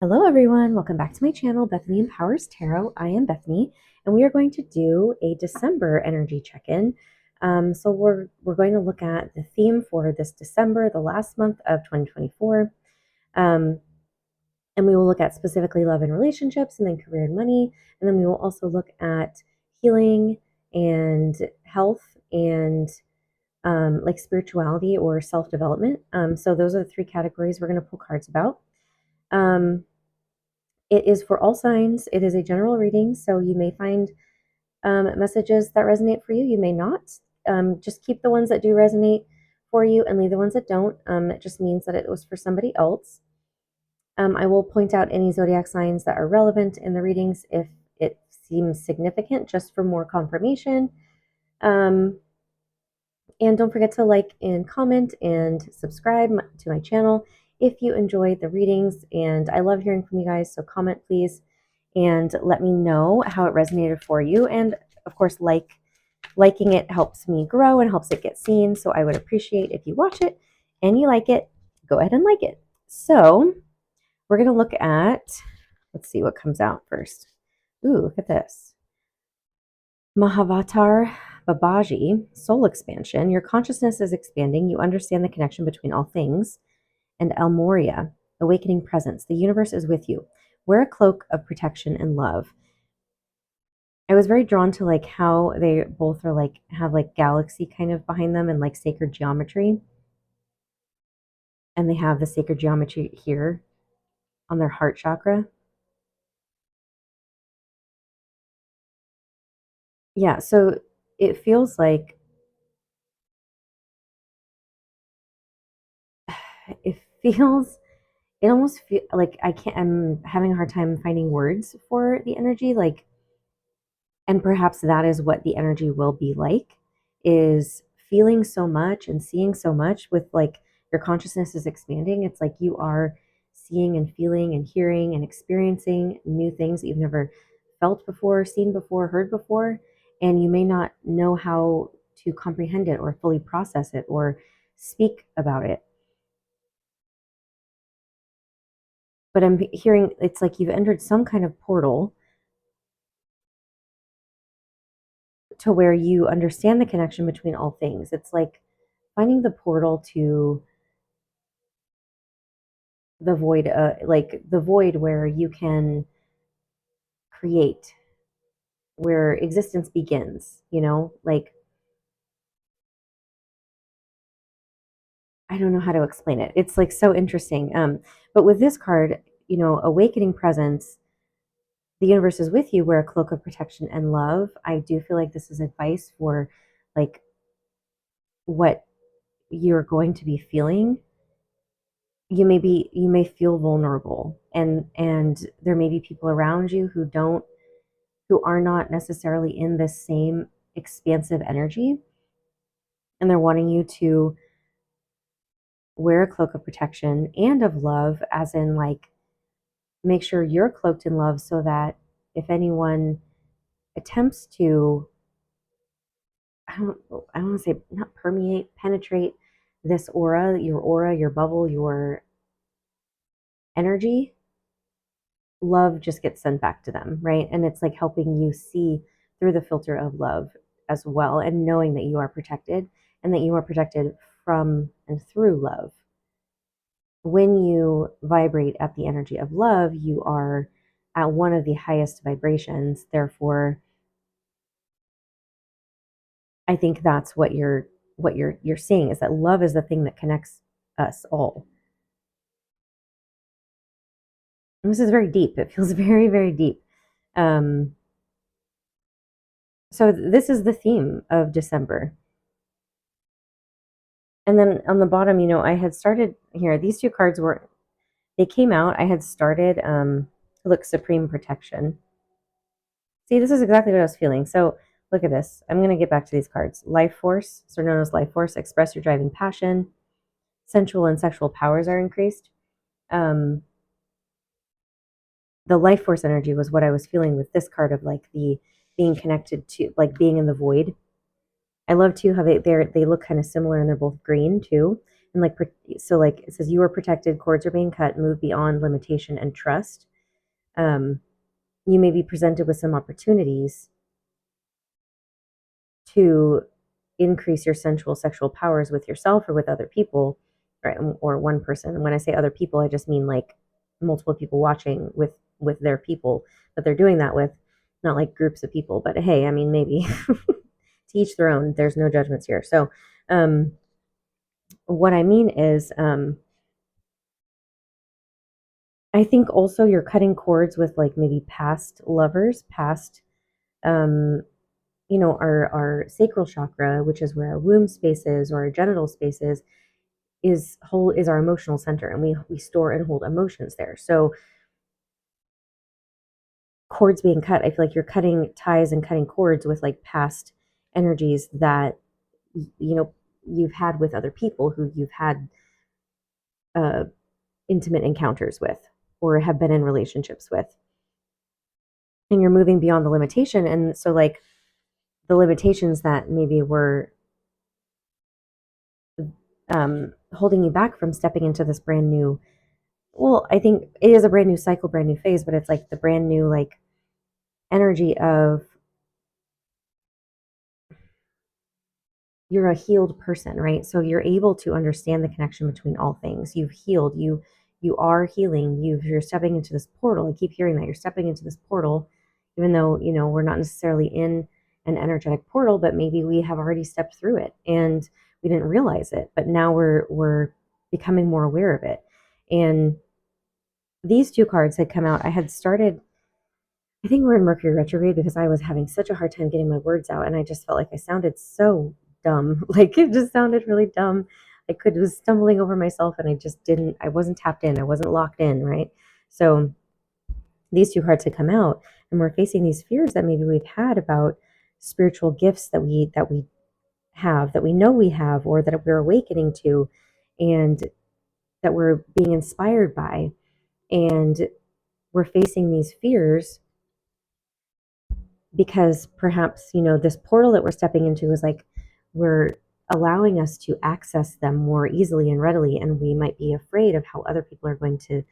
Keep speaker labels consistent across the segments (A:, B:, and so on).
A: Hello everyone, welcome back to my channel, Bethany Empowers Tarot. I am Bethany, and we are going to do a December energy check-in. So we're going to look at the theme for this December, the last month of 2024. And we will look at specifically love and relationships, and then career and money. And then we will also look at healing and health and like spirituality or self-development. So those are the three categories we're going to pull cards about. It is for all signs. It is a general reading, so you may find messages that resonate for you. You may not. Just keep the ones that do resonate for you and leave the ones that don't. It just means that it was for somebody else. I will point out any zodiac signs that are relevant in the readings if it seems significant, just for more confirmation. And don't forget to like and comment and subscribe to my channel if you enjoyed the readings. And I love hearing from you guys, so comment please and let me know how it resonated for you. And of course, liking it helps me grow and helps it get seen. So I would appreciate if you watch it and you like it, go ahead and like it. So we're going to look at, let's see what comes out first. Ooh, look at this. Mahavatar Babaji, soul expansion. Your consciousness is expanding. You understand the connection between all things. And Almoria, awakening presence. The universe is with you. Wear a cloak of protection and love. I was very drawn to like how they both are like have like galaxy kind of behind them and like sacred geometry. And they have the sacred geometry here on their heart chakra. Yeah, so it feels like it almost feels like I'm having a hard time finding words for the energy, like, and perhaps that is what the energy will be like, is feeling so much and seeing so much with like your consciousness is expanding. It's like you are seeing and feeling and hearing and experiencing new things that you've never felt before, seen before, heard before, and you may not know how to comprehend it or fully process it or speak about it. But I'm hearing it's like you've entered some kind of portal to where you understand the connection between all things. It's like finding the portal to the void, like the void where you can create, where existence begins, like, I don't know how to explain it. It's like so interesting. But with this card, awakening presence, the universe is with you, wear a cloak of protection and love. I do feel like this is advice for like what you're going to be feeling. You may feel vulnerable, and there may be people around you who are not necessarily in this same expansive energy, and they're wanting you to wear a cloak of protection and of love, as in like make sure you're cloaked in love so that if anyone attempts to, I don't want to say not permeate, penetrate this aura, your bubble, your energy, love just gets sent back to them, right? And it's like helping you see through the filter of love as well, and knowing that you are protected and that you are protected from and through love. When you vibrate at the energy of love, you are at one of the highest vibrations. Therefore, I think that's what you're seeing, is that love is the thing that connects us all. And this is very deep. It feels very, very deep. Um, so this is the theme of December. And then on the bottom, I had started here. These two cards they came out. I had started look, Supreme Protection. See, this is exactly what I was feeling. So look at this. I'm going to get back to these cards. Life Force, so known as Life Force, express your driving passion. Sensual and sexual powers are increased. The Life Force energy was what I was feeling with this card, of like the being connected to, like being in the void. I love too how they look kind of similar, and they're both green too. And like, so like it says, you are protected, cords are being cut, move beyond limitation and trust. You may be presented with some opportunities to increase your sensual sexual powers with yourself or with other people, right? Or one person. And when I say other people, I just mean like multiple people watching with their people that they're doing that with, not like groups of people. But hey, I mean, maybe to each their own. There's no judgments here. So, what I mean is, I think also you're cutting cords with like maybe past lovers, past, our sacral chakra, which is where our womb space is, or our genital space is our emotional center, and we store and hold emotions there. So cords being cut, I feel like you're cutting ties and cutting cords with like past energies that you've had with other people who you've had uh, intimate encounters with or have been in relationships with, and you're moving beyond the limitation. And so like the limitations that maybe were holding you back from stepping into this brand new, well, I think it is a brand new cycle, brand new phase, but it's like the brand new like energy of you're a healed person, right? So you're able to understand the connection between all things. You've healed. You are healing. You're stepping into this portal. I keep hearing that you're stepping into this portal, even though we're not necessarily in an energetic portal, but maybe we have already stepped through it and we didn't realize it. But now we're becoming more aware of it. And these two cards had come out. I had started. I think we're in Mercury retrograde because I was having such a hard time getting my words out, and I just felt like I sounded so dumb. Like it just sounded really dumb. Was stumbling over myself, and I wasn't tapped in. I wasn't locked in, right? So these two cards had come out, and we're facing these fears that maybe we've had about spiritual gifts that we have, that we know we have, or that we're awakening to, and that we're being inspired by. And we're facing these fears because perhaps this portal that we're stepping into is like we're allowing us to access them more easily and readily, and we might be afraid of how other people are going to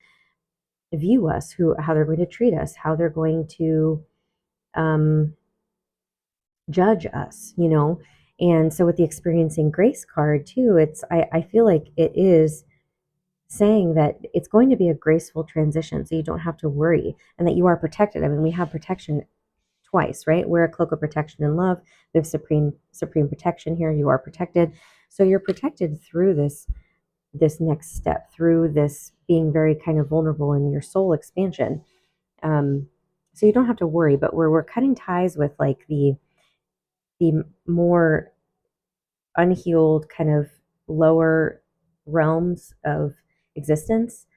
A: view us, how they're going to treat us, how they're going to judge us. And so with the experiencing grace card too, I feel like it is saying that it's going to be a graceful transition, so you don't have to worry, and that you are protected. I mean, we have protection twice, right? We're a cloak of protection and love. We have supreme protection here. You are protected. So you're protected through this next step, through this being very kind of vulnerable in your soul expansion. So you don't have to worry, but we're cutting ties with like the more unhealed kind of lower realms of existence,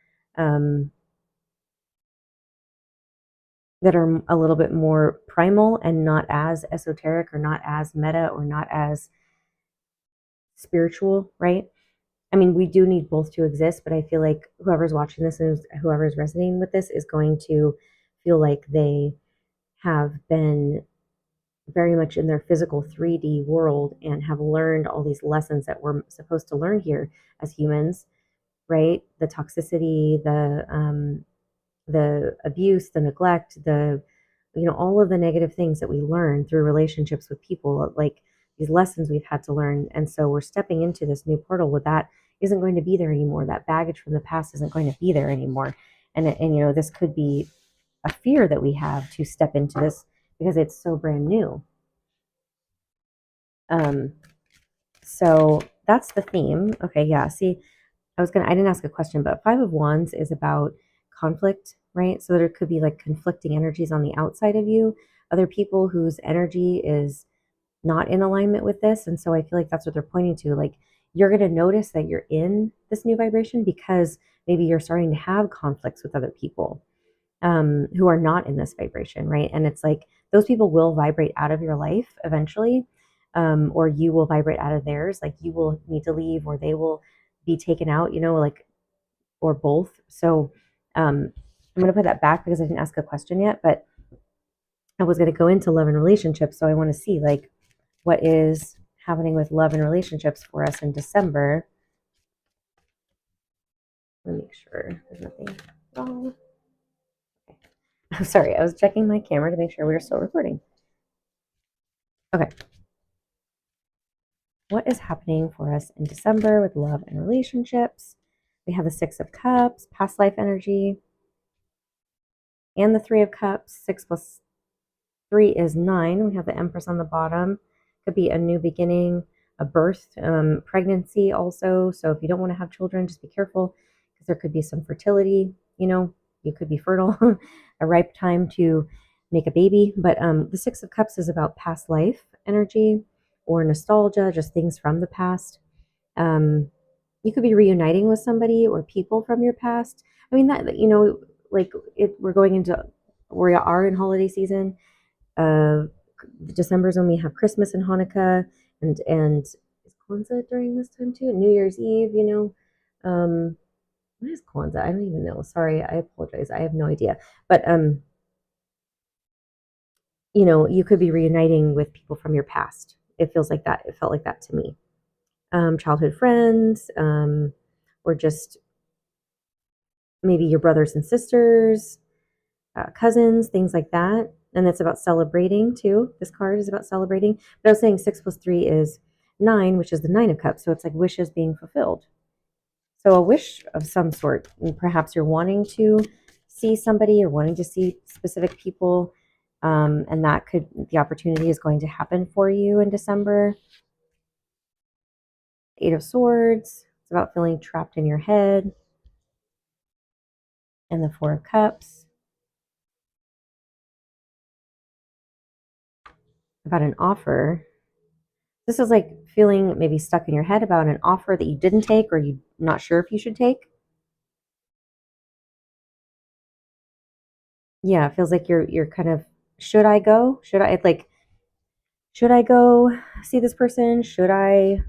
A: that are a little bit more primal and not as esoteric or not as meta or not as spiritual, right? I mean, we do need both to exist, but I feel like whoever's watching this and whoever's resonating with this is going to feel like they have been very much in their physical 3D world and have learned all these lessons that we're supposed to learn here as humans, right? The toxicity, the abuse, the neglect, all of the negative things that we learn through relationships with people, like these lessons we've had to learn. And so we're stepping into this new portal where that isn't going to be there anymore. That baggage from the past isn't going to be there anymore. And this could be a fear that we have to step into this because it's so brand new. So that's the theme. Okay, yeah. See, I didn't ask a question, but Five of Wands is about conflict, right? So there could be like conflicting energies on the outside of you, other people whose energy is not in alignment with this. And so I feel like that's what they're pointing to. Like you're going to notice that you're in this new vibration because maybe you're starting to have conflicts with other people who are not in this vibration, right? And it's like those people will vibrate out of your life eventually, or you will vibrate out of theirs. Like you will need to leave, or they will be taken out, like, or both. So I'm going to put that back because I didn't ask a question yet, but I was going to go into love and relationships. So I want to see like what is happening with love and relationships for us in December. Let me make sure there's nothing wrong. Okay. I'm sorry, I was checking my camera to make sure we were still recording. Okay. What is happening for us in December with love and relationships? We have the Six of Cups, past life energy, and the Three of Cups. 6 plus 3 is 9. We have the Empress on the bottom. Could be a new beginning, a birth, pregnancy also. So if you don't want to have children, just be careful because there could be some fertility. You could be fertile, a ripe time to make a baby. But the Six of Cups is about past life energy or nostalgia, just things from the past. You could be reuniting with somebody or people from your past. I mean, like we're going into, we are in holiday season. uh, December is when we have Christmas and Hanukkah, and is Kwanzaa during this time too? New Year's Eve, what is Kwanzaa? I don't even know. Sorry, I apologize. I have no idea. But you could be reuniting with people from your past. It feels like that. It felt like that to me. Childhood friends, or just maybe your brothers and sisters, cousins, things like that. And it's about celebrating too. This card is about celebrating. But I was saying 6 plus 3 is 9, which is the Nine of Cups. So it's like wishes being fulfilled. So a wish of some sort. And perhaps you're wanting to see somebody or wanting to see specific people. And the opportunity is going to happen for you in December. Eight of Swords. It's about feeling trapped in your head. And the Four of Cups. About an offer. This is like feeling maybe stuck in your head about an offer that you didn't take or you're not sure if you should take. Yeah, it feels like you're kind of, should I go? Should I go see this person? Should I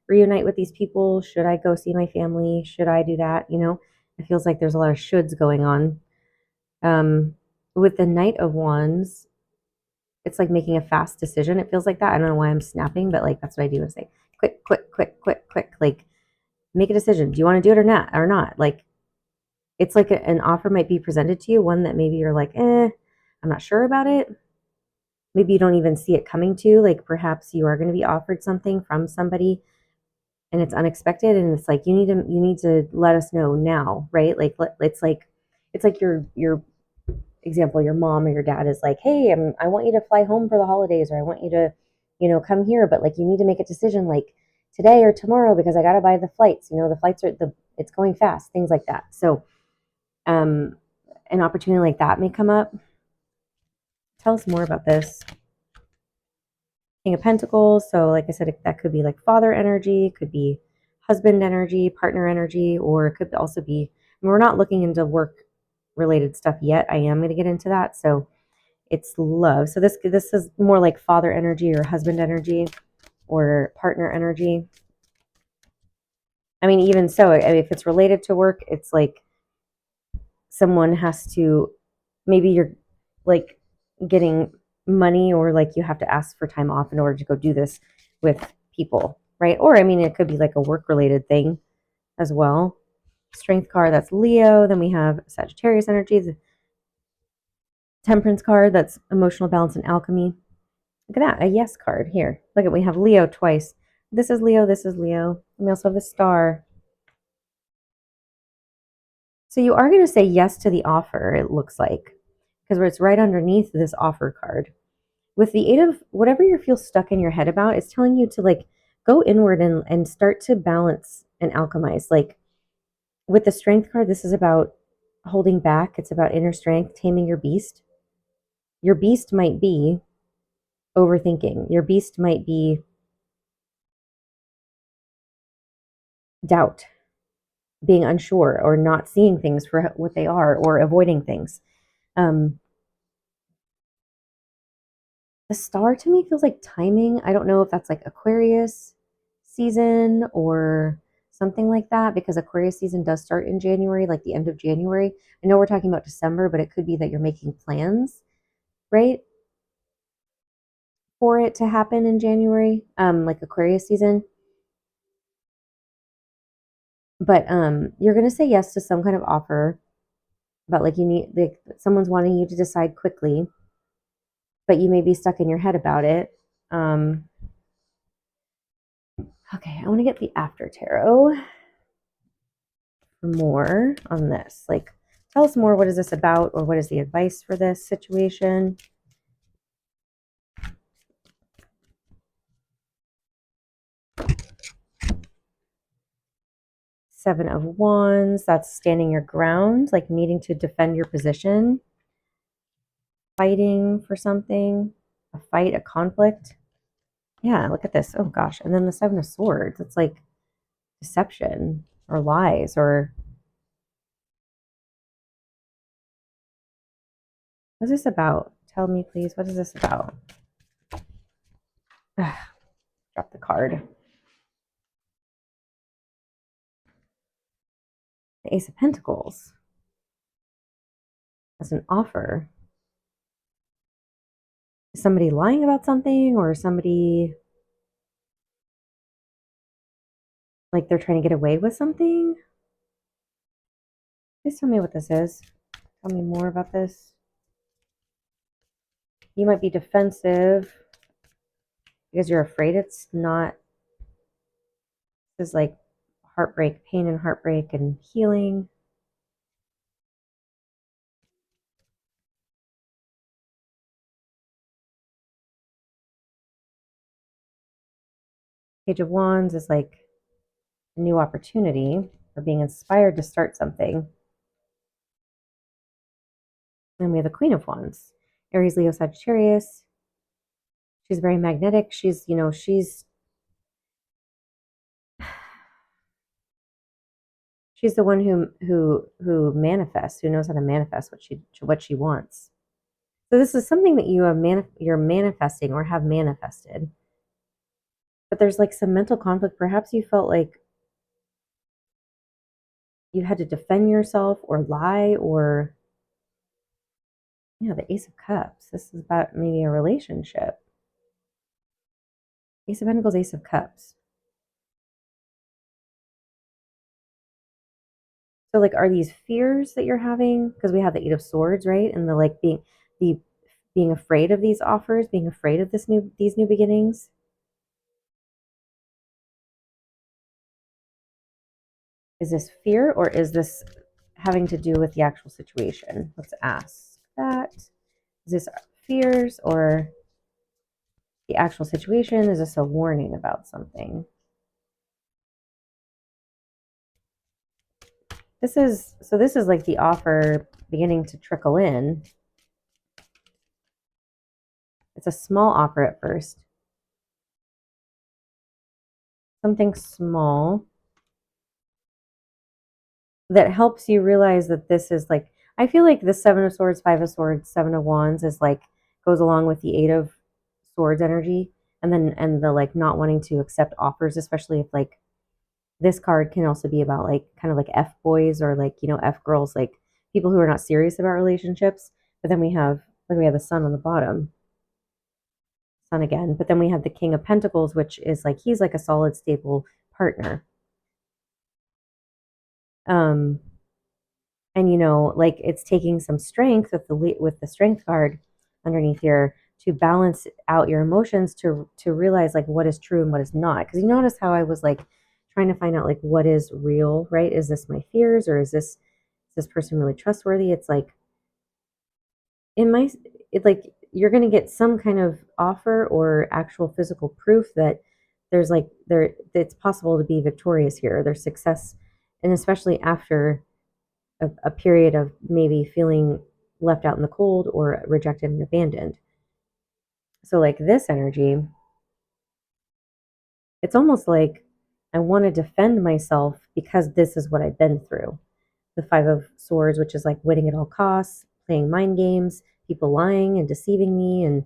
A: reunite with these people? Should I go see my family? Should I do that? It feels like there's a lot of shoulds going on. Um, with the Knight of Wands, it's like making a fast decision. It feels like that. I don't know why I'm snapping, but like that's what I do. I say quick, quick, quick, quick, quick. Like make a decision. Do you want to do it or not? Or not? Like it's like an offer might be presented to you, one that maybe you're like, I'm not sure about it. Maybe you don't even see it coming to you. Like perhaps you are going to be offered something from somebody and it's unexpected and it's like you need to let us know now, right? Like it's like your example, your mom or your dad is like, hey, I want you to fly home for the holidays, or I want you to, come here, but like you need to make a decision like today or tomorrow because I got to buy the flights. The flights it's going fast, things like that. So um, an opportunity like that may come up. Tell us more about this. King of Pentacles. So, like I said, that could be like father energy, could be husband energy, partner energy, or it could also be. We're not looking into work related stuff yet. I am going to get into that. So it's love. So this is more like father energy or husband energy or partner energy. I mean, even so, if it's related to work, it's like someone has to, maybe you're like getting money or like you have to ask for time off in order to go do this with people, right? Or I mean, it could be like a work related thing as well. Strength card, that's Leo. Then we have Sagittarius energy, the Temperance card, that's emotional balance and alchemy. Look at that, a yes card here. Look at, we have Leo twice. This is Leo, this is Leo. And we also have the star. So you are going to say yes to the offer, it looks like, because it's right underneath this offer card. With the Eight of, whatever you feel stuck in your head about, it's telling you to like go inward and start to balance and alchemize. Like with the Strength card, this is about holding back. It's about inner strength, taming your beast. Your beast might be overthinking. Your beast might be doubt, being unsure, or not seeing things for what they are, or avoiding things. Um, the star to me feels like timing. I don't know if that's like Aquarius season or something like that, because Aquarius season does start in January, like the end of January. I know we're talking about December, but it could be that you're making plans, right, for it to happen in January, like Aquarius season. But you're going to say yes to some kind of offer, but like you need, like someone's wanting you to decide quickly, but you may be stuck in your head about it. Okay, I want to get the after tarot for more on this. Like, tell us more. What is this about, or what is the advice for this situation? Seven of Wands, that's standing your ground, like needing to defend your position, fighting for something, a fight, a conflict. Yeah, look at this. Oh gosh. And then the Seven of Swords, it's like deception or lies or what's this about? Tell me, please. What is this about? Drop the card. The Ace of Pentacles. As an offer. Is somebody lying about something, or somebody like they're trying to get away with something? Please tell me what this is. Tell me more about this. You might be defensive because you're afraid it's not. This is like heartbreak, pain and heartbreak and healing. Page of Wands is like a new opportunity or being inspired to start something. Then we have the Queen of Wands, Aries, Leo, Sagittarius. She's very magnetic. She's, she's the one who manifests, who knows how to manifest what she wants. So this is something that you're manifesting or have manifested. But there's like some mental conflict. Perhaps you felt like you had to defend yourself or lie or the Ace of Cups. This is about maybe a relationship. Ace of Pentacles, Ace of Cups. So like, are these fears that you're having? Because we have the Eight of Swords, right? And the like being afraid of these offers, being afraid of these new beginnings. Is this fear, or is this having to do with the actual situation? Let's ask that. Is this fears or the actual situation? Is this a warning about something? This is like the offer beginning to trickle in. It's a small offer at first. Something small that helps you realize that this is like, I feel like the Seven of Swords, Five of Swords, Seven of Wands is like, goes along with the Eight of Swords energy. And the like not wanting to accept offers, especially if like this card can also be about like kind of like F boys or like, F girls, like people who are not serious about relationships. But then we have the Sun on the bottom. Sun again. But then we have the King of Pentacles, which is like he's like a solid, stable partner. And like it's taking some strength with the Strength card underneath here to balance out your emotions to realize like what is true and what is not. Because you notice how I was like trying to find out like what is real, right? Is this my fears, or is this person really trustworthy? It's like like you're going to get some kind of offer or actual physical proof that there's like it's possible to be victorious here. There's success, and especially after a period of maybe feeling left out in the cold or rejected and abandoned. So like this energy, it's almost like I want to defend myself because this is what I've been through. The Five of Swords, which is like winning at all costs, playing mind games, people lying and deceiving me and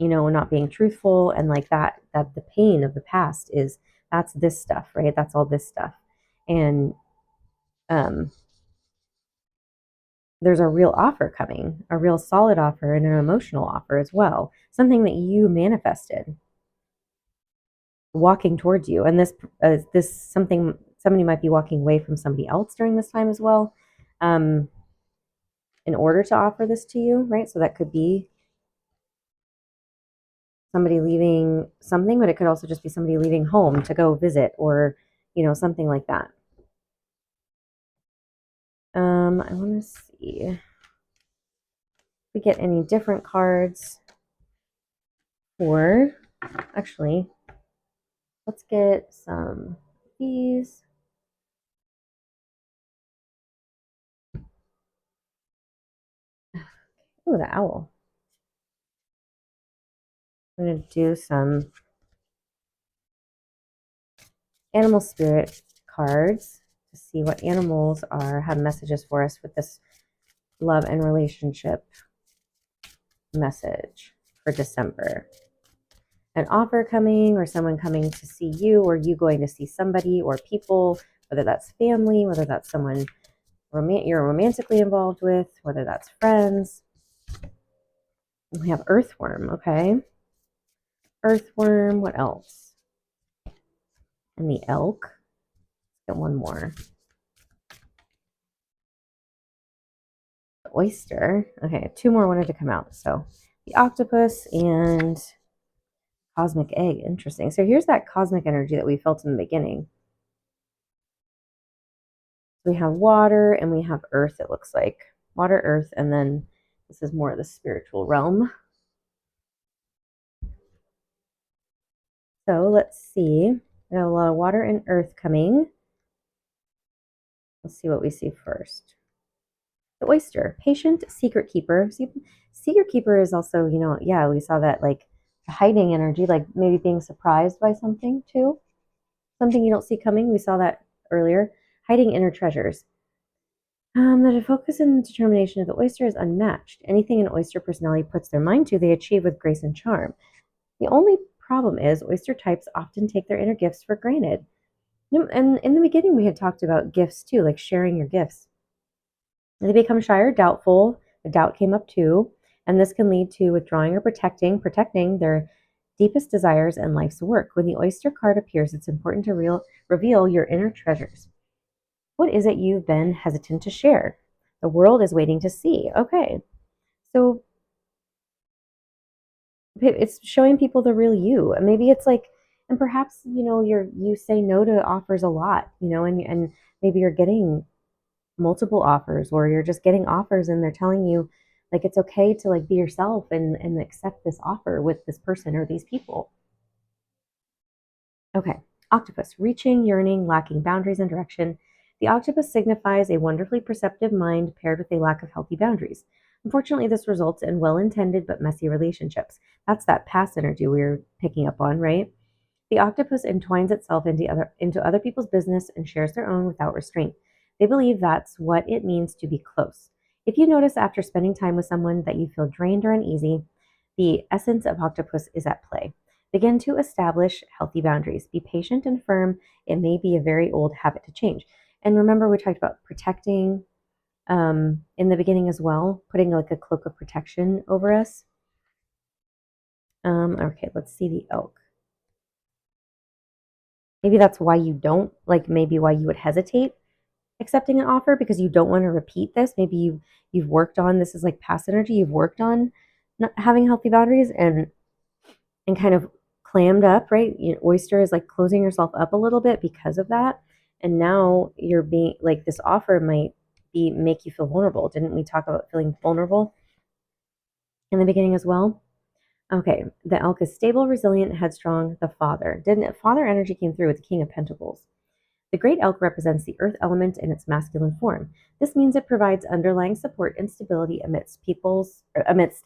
A: not being truthful, and like that the pain of the past that's this stuff, right? That's all this stuff. And there's a real offer coming, a real solid offer, and an emotional offer as well. Something that you manifested walking towards you. And this somebody might be walking away from somebody else during this time as well, in order to offer this to you, right? So that could be somebody leaving something, but it could also just be somebody leaving home to go visit, or, something like that. I want to see if we get any different cards for, actually, let's get some of these. Oh, the owl. I'm going to do some animal spirit cards to see what animals have messages for us with this love and relationship message for December. An offer coming, or someone coming to see you, or you going to see somebody or people, whether that's family, whether that's someone you're romantically involved with, whether that's friends. We have earthworm, okay? Earthworm, what else? And the elk. Let's get one more. The oyster. Okay, two more wanted to come out. So the octopus and cosmic egg. Interesting. So here's that cosmic energy that we felt in the beginning. We have water and we have earth, it looks like. Water, earth, and then this is more of the spiritual realm. So let's see. We have a lot of water and earth coming. Let's see what we see first. The oyster, patient secret keeper. See, secret keeper is also, yeah, we saw that like hiding energy, like maybe being surprised by something too. Something you don't see coming. We saw that earlier. Hiding inner treasures. The focus and determination of the oyster is unmatched. Anything an oyster personality puts their mind to, they achieve with grace and charm. The only problem is oyster types often take their inner gifts for granted. And in the beginning, we had talked about gifts too, like sharing your gifts. And they become shy or doubtful. The doubt came up too. And this can lead to withdrawing or protecting their deepest desires and life's work. When the oyster card appears, it's important to reveal your inner treasures. What is it you've been hesitant to share? The world is waiting to see. Okay. So it's showing people the real you. And maybe it's like, and perhaps, you say no to offers a lot, and maybe you're getting multiple offers, or you're just getting offers and they're telling you like it's okay to like be yourself and accept this offer with this person or these people. Okay. Octopus, reaching, yearning, lacking boundaries and direction. The octopus signifies a wonderfully perceptive mind paired with a lack of healthy boundaries. Unfortunately, this results in well-intended but messy relationships. That's that past energy we were picking up on, right? The octopus entwines itself into other people's business and shares their own without restraint. They believe that's what it means to be close. If you notice after spending time with someone that you feel drained or uneasy, the essence of octopus is at play. Begin to establish healthy boundaries. Be patient and firm. It may be a very old habit to change. And remember, we talked about protecting in the beginning as well, putting like a cloak of protection over us. Okay, let's see the elk. Maybe that's why you don't, like maybe why you would hesitate accepting an offer, because you don't want to repeat this. Maybe you've worked on, this is like past energy, you've worked on not having healthy boundaries and kind of clammed up, right? Oyster is like closing yourself up a little bit because of that. And now you're being like, this offer might make you feel vulnerable. Didn't we talk about feeling vulnerable in the beginning as well? Okay, the elk is stable, resilient, headstrong, the father. Didn't it? Father energy came through with the King of Pentacles. The great elk represents the earth element in its masculine form. This means it provides underlying support and stability amidst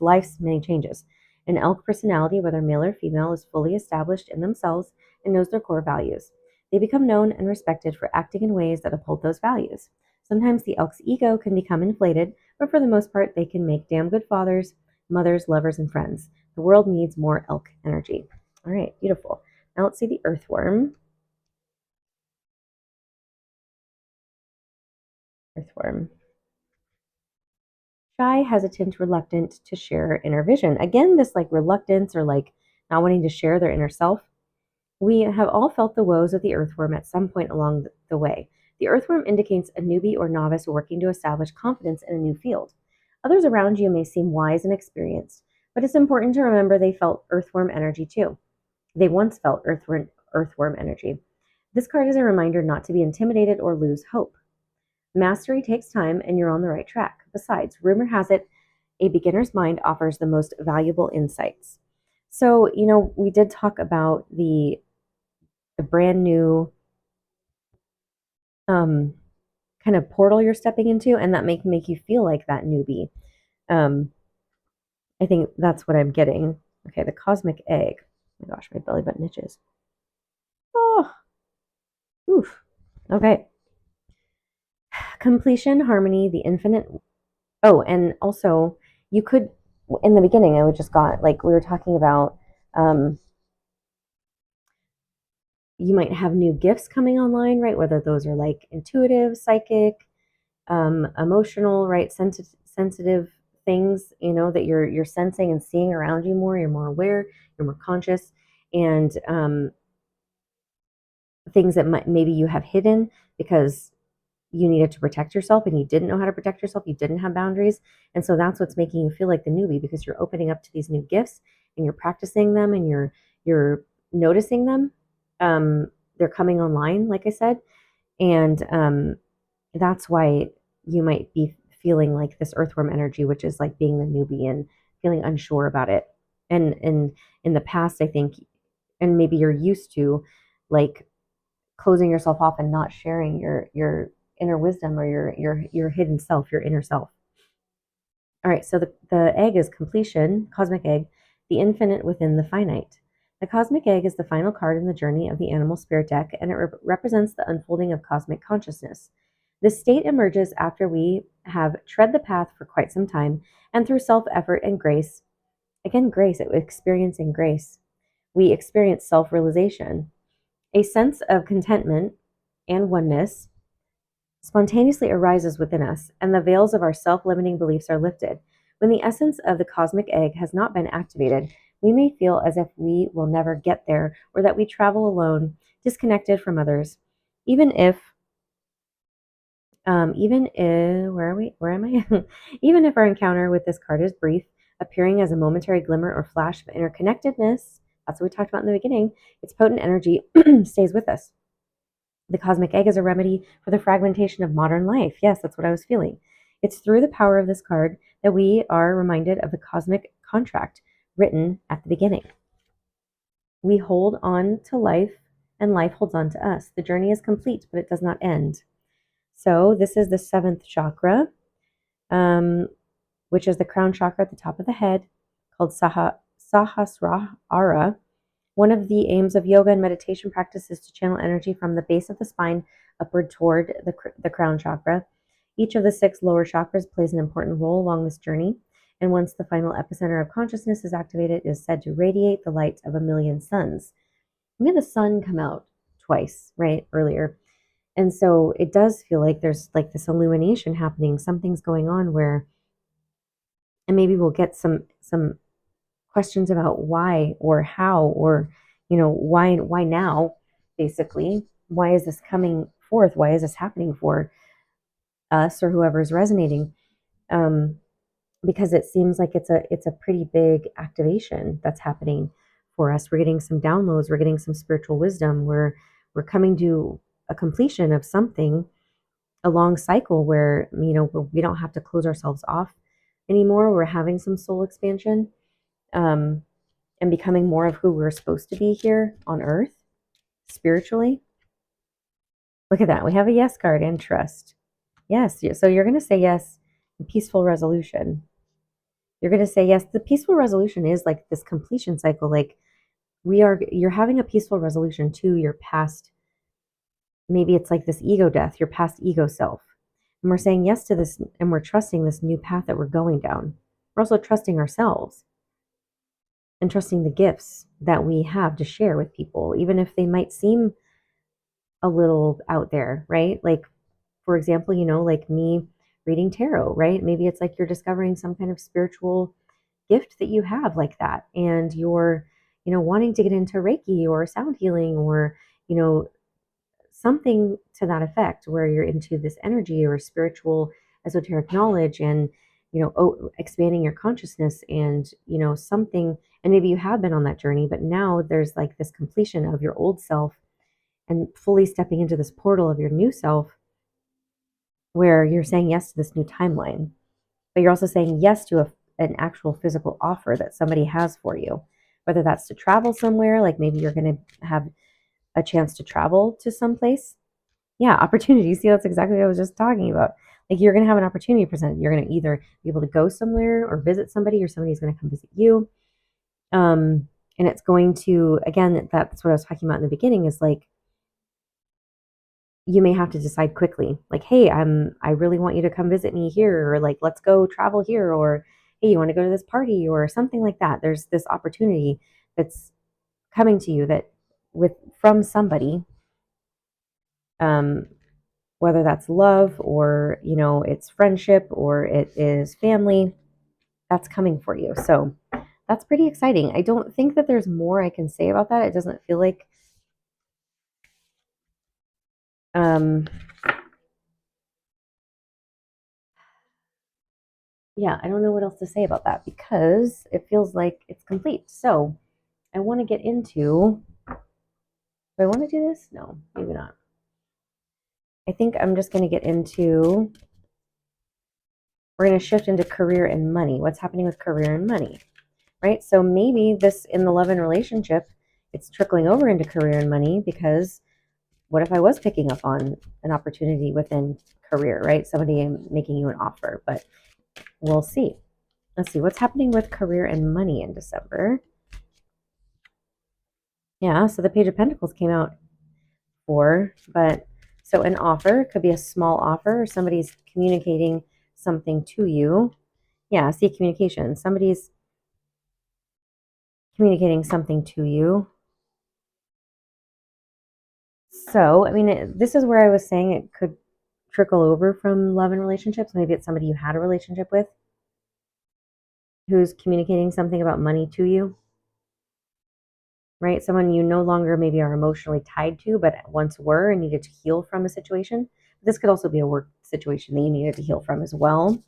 A: life's many changes. An elk personality, whether male or female, is fully established in themselves and knows their core values. They become known and respected for acting in ways that uphold those values. Sometimes the elk's ego can become inflated, but for the most part, they can make damn good fathers, mothers, lovers, and friends. The world needs more elk energy. All right, beautiful. Now let's see the earthworm. Earthworm. Shy, hesitant, reluctant to share inner vision. Again, this like reluctance or like not wanting to share their inner self. We have all felt the woes of the earthworm at some point along the way. The earthworm indicates a newbie or novice working to establish confidence in a new field. Others around you may seem wise and experienced, but it's important to remember they felt earthworm energy too. They once felt earthworm energy. This card is a reminder not to be intimidated or lose hope. Mastery takes time and you're on the right track. Besides, rumor has it, a beginner's mind offers the most valuable insights. So, we did talk about the brand new kind of portal you're stepping into, and that make you feel like that newbie. I think that's what I'm getting. Okay, the cosmic egg. Oh my gosh, my belly button itches. Oh, oof. Okay. Completion, harmony, the infinite. Oh, and also you could, in the beginning, I just got, like we were talking about, you might have new gifts coming online, right? Whether those are like intuitive, psychic, emotional, right? Sensitive things, that you're sensing and seeing around you more. You're more aware, you're more conscious, and things that maybe you have hidden because you needed to protect yourself and you didn't know how to protect yourself. You didn't have boundaries. And so that's what's making you feel like the newbie, because you're opening up to these new gifts and you're practicing them and you're noticing them. They're coming online, like I said. And that's why you might be feeling like this earthworm energy, which is like being the newbie and feeling unsure about it. And in the past, I think, and maybe you're used to like closing yourself off and not sharing your inner wisdom or your hidden self, your inner self. All right, so the egg is completion, cosmic egg, the infinite within the finite. The cosmic egg is the final card in the journey of the animal spirit deck, and it represents the unfolding of cosmic consciousness. This state emerges after we have tread the path for quite some time, and through self-effort and grace, again, grace, experiencing grace, we experience self-realization. A sense of contentment and oneness spontaneously arises within us, and the veils of our self-limiting beliefs are lifted. When the essence of the cosmic egg has not been activated, we may feel as if we will never get there, or that we travel alone, disconnected from others. Even if where are we? Where am I? Even if our encounter with this card is brief, appearing as a momentary glimmer or flash of interconnectedness, that's what we talked about in the beginning, its potent energy stays with us. The cosmic egg is a remedy for the fragmentation of modern life. Yes, that's what I was feeling. It's through the power of this card that we are reminded of the cosmic contract written at the beginning. We hold on to life, and life holds on to us. The journey is complete, but it does not end. So this is the seventh chakra, which is the crown chakra at the top of the head, called Sahasrara. One of the aims of yoga and meditation practice is to channel energy from the base of the spine upward toward the crown chakra. Each of the 6 lower chakras plays an important role along this journey, and once the final epicenter of consciousness is activated, it is said to radiate the light of a million suns. We had the sun come out twice, right, earlier. And so it does feel like there's like this illumination happening. Something's going on where, and maybe we'll get some questions about why or how, or why now, basically. Why is this coming forth? Why is this happening for us or whoever is resonating? Because it seems like it's a pretty big activation that's happening for us. We're getting some downloads, we're getting some spiritual wisdom, we're coming to a completion of something, a long cycle where we don't have to close ourselves off anymore. We're having some soul expansion, and becoming more of who we're supposed to be here on earth spiritually. Look at that. We have a yes card and trust. Yes. So you're going to say yes. Peaceful resolution. You're going to say yes. The peaceful resolution is like this completion cycle. Like you're having a peaceful resolution to your past. Maybe it's like this ego death, your past ego self. And we're saying yes to this, and we're trusting this new path that we're going down. We're also trusting ourselves and trusting the gifts that we have to share with people, even if they might seem a little out there, right? Like, for example, like me reading tarot, right? Maybe it's like you're discovering some kind of spiritual gift that you have like that, and you're wanting to get into Reiki or sound healing or, something to that effect where you're into this energy or spiritual esoteric knowledge and, expanding your consciousness and, something, and maybe you have been on that journey, but now there's like this completion of your old self and fully stepping into this portal of your new self where you're saying yes to this new timeline, but you're also saying yes to an actual physical offer that somebody has for you, whether that's to travel somewhere, like maybe you're going to have a chance to travel to someplace. Yeah, opportunities. See, that's exactly what I was just talking about. Like you're going to have an opportunity presented. You're going to either be able to go somewhere or visit somebody, or somebody's going to come visit you. And it's going to, again, that's what I was talking about in the beginning, is like you may have to decide quickly, like, hey, I really want you to come visit me here, or like, let's go travel here, or hey, you want to go to this party, or something like that. There's this opportunity that's coming to you that from somebody, whether that's love or, it's friendship or it is family, that's coming for you. So that's pretty exciting. I don't think that there's more I can say about that. It doesn't feel like, yeah, I don't know what else to say about that because it feels like it's complete. So I want to get into, do I want to do this? No, maybe not. I think I'm just going to get into, we're going to shift into career and money. What's happening with career and money, right? So maybe this in the love and relationship, it's trickling over into career and money, because what if I was picking up on an opportunity within career, right? Somebody making you an offer, but we'll see. Let's see what's happening with career and money in December. Yeah, so the Page of Pentacles came out but so an offer could be a small offer, or somebody's communicating something to you. Yeah, see, communication. Somebody's communicating something to you. So, I mean, this is where I was saying it could trickle over from love and relationships. Maybe it's somebody you had a relationship with who's communicating something about money to you, right? Someone you no longer maybe are emotionally tied to, but once were and needed to heal from a situation. This could also be a work situation that you needed to heal from as well.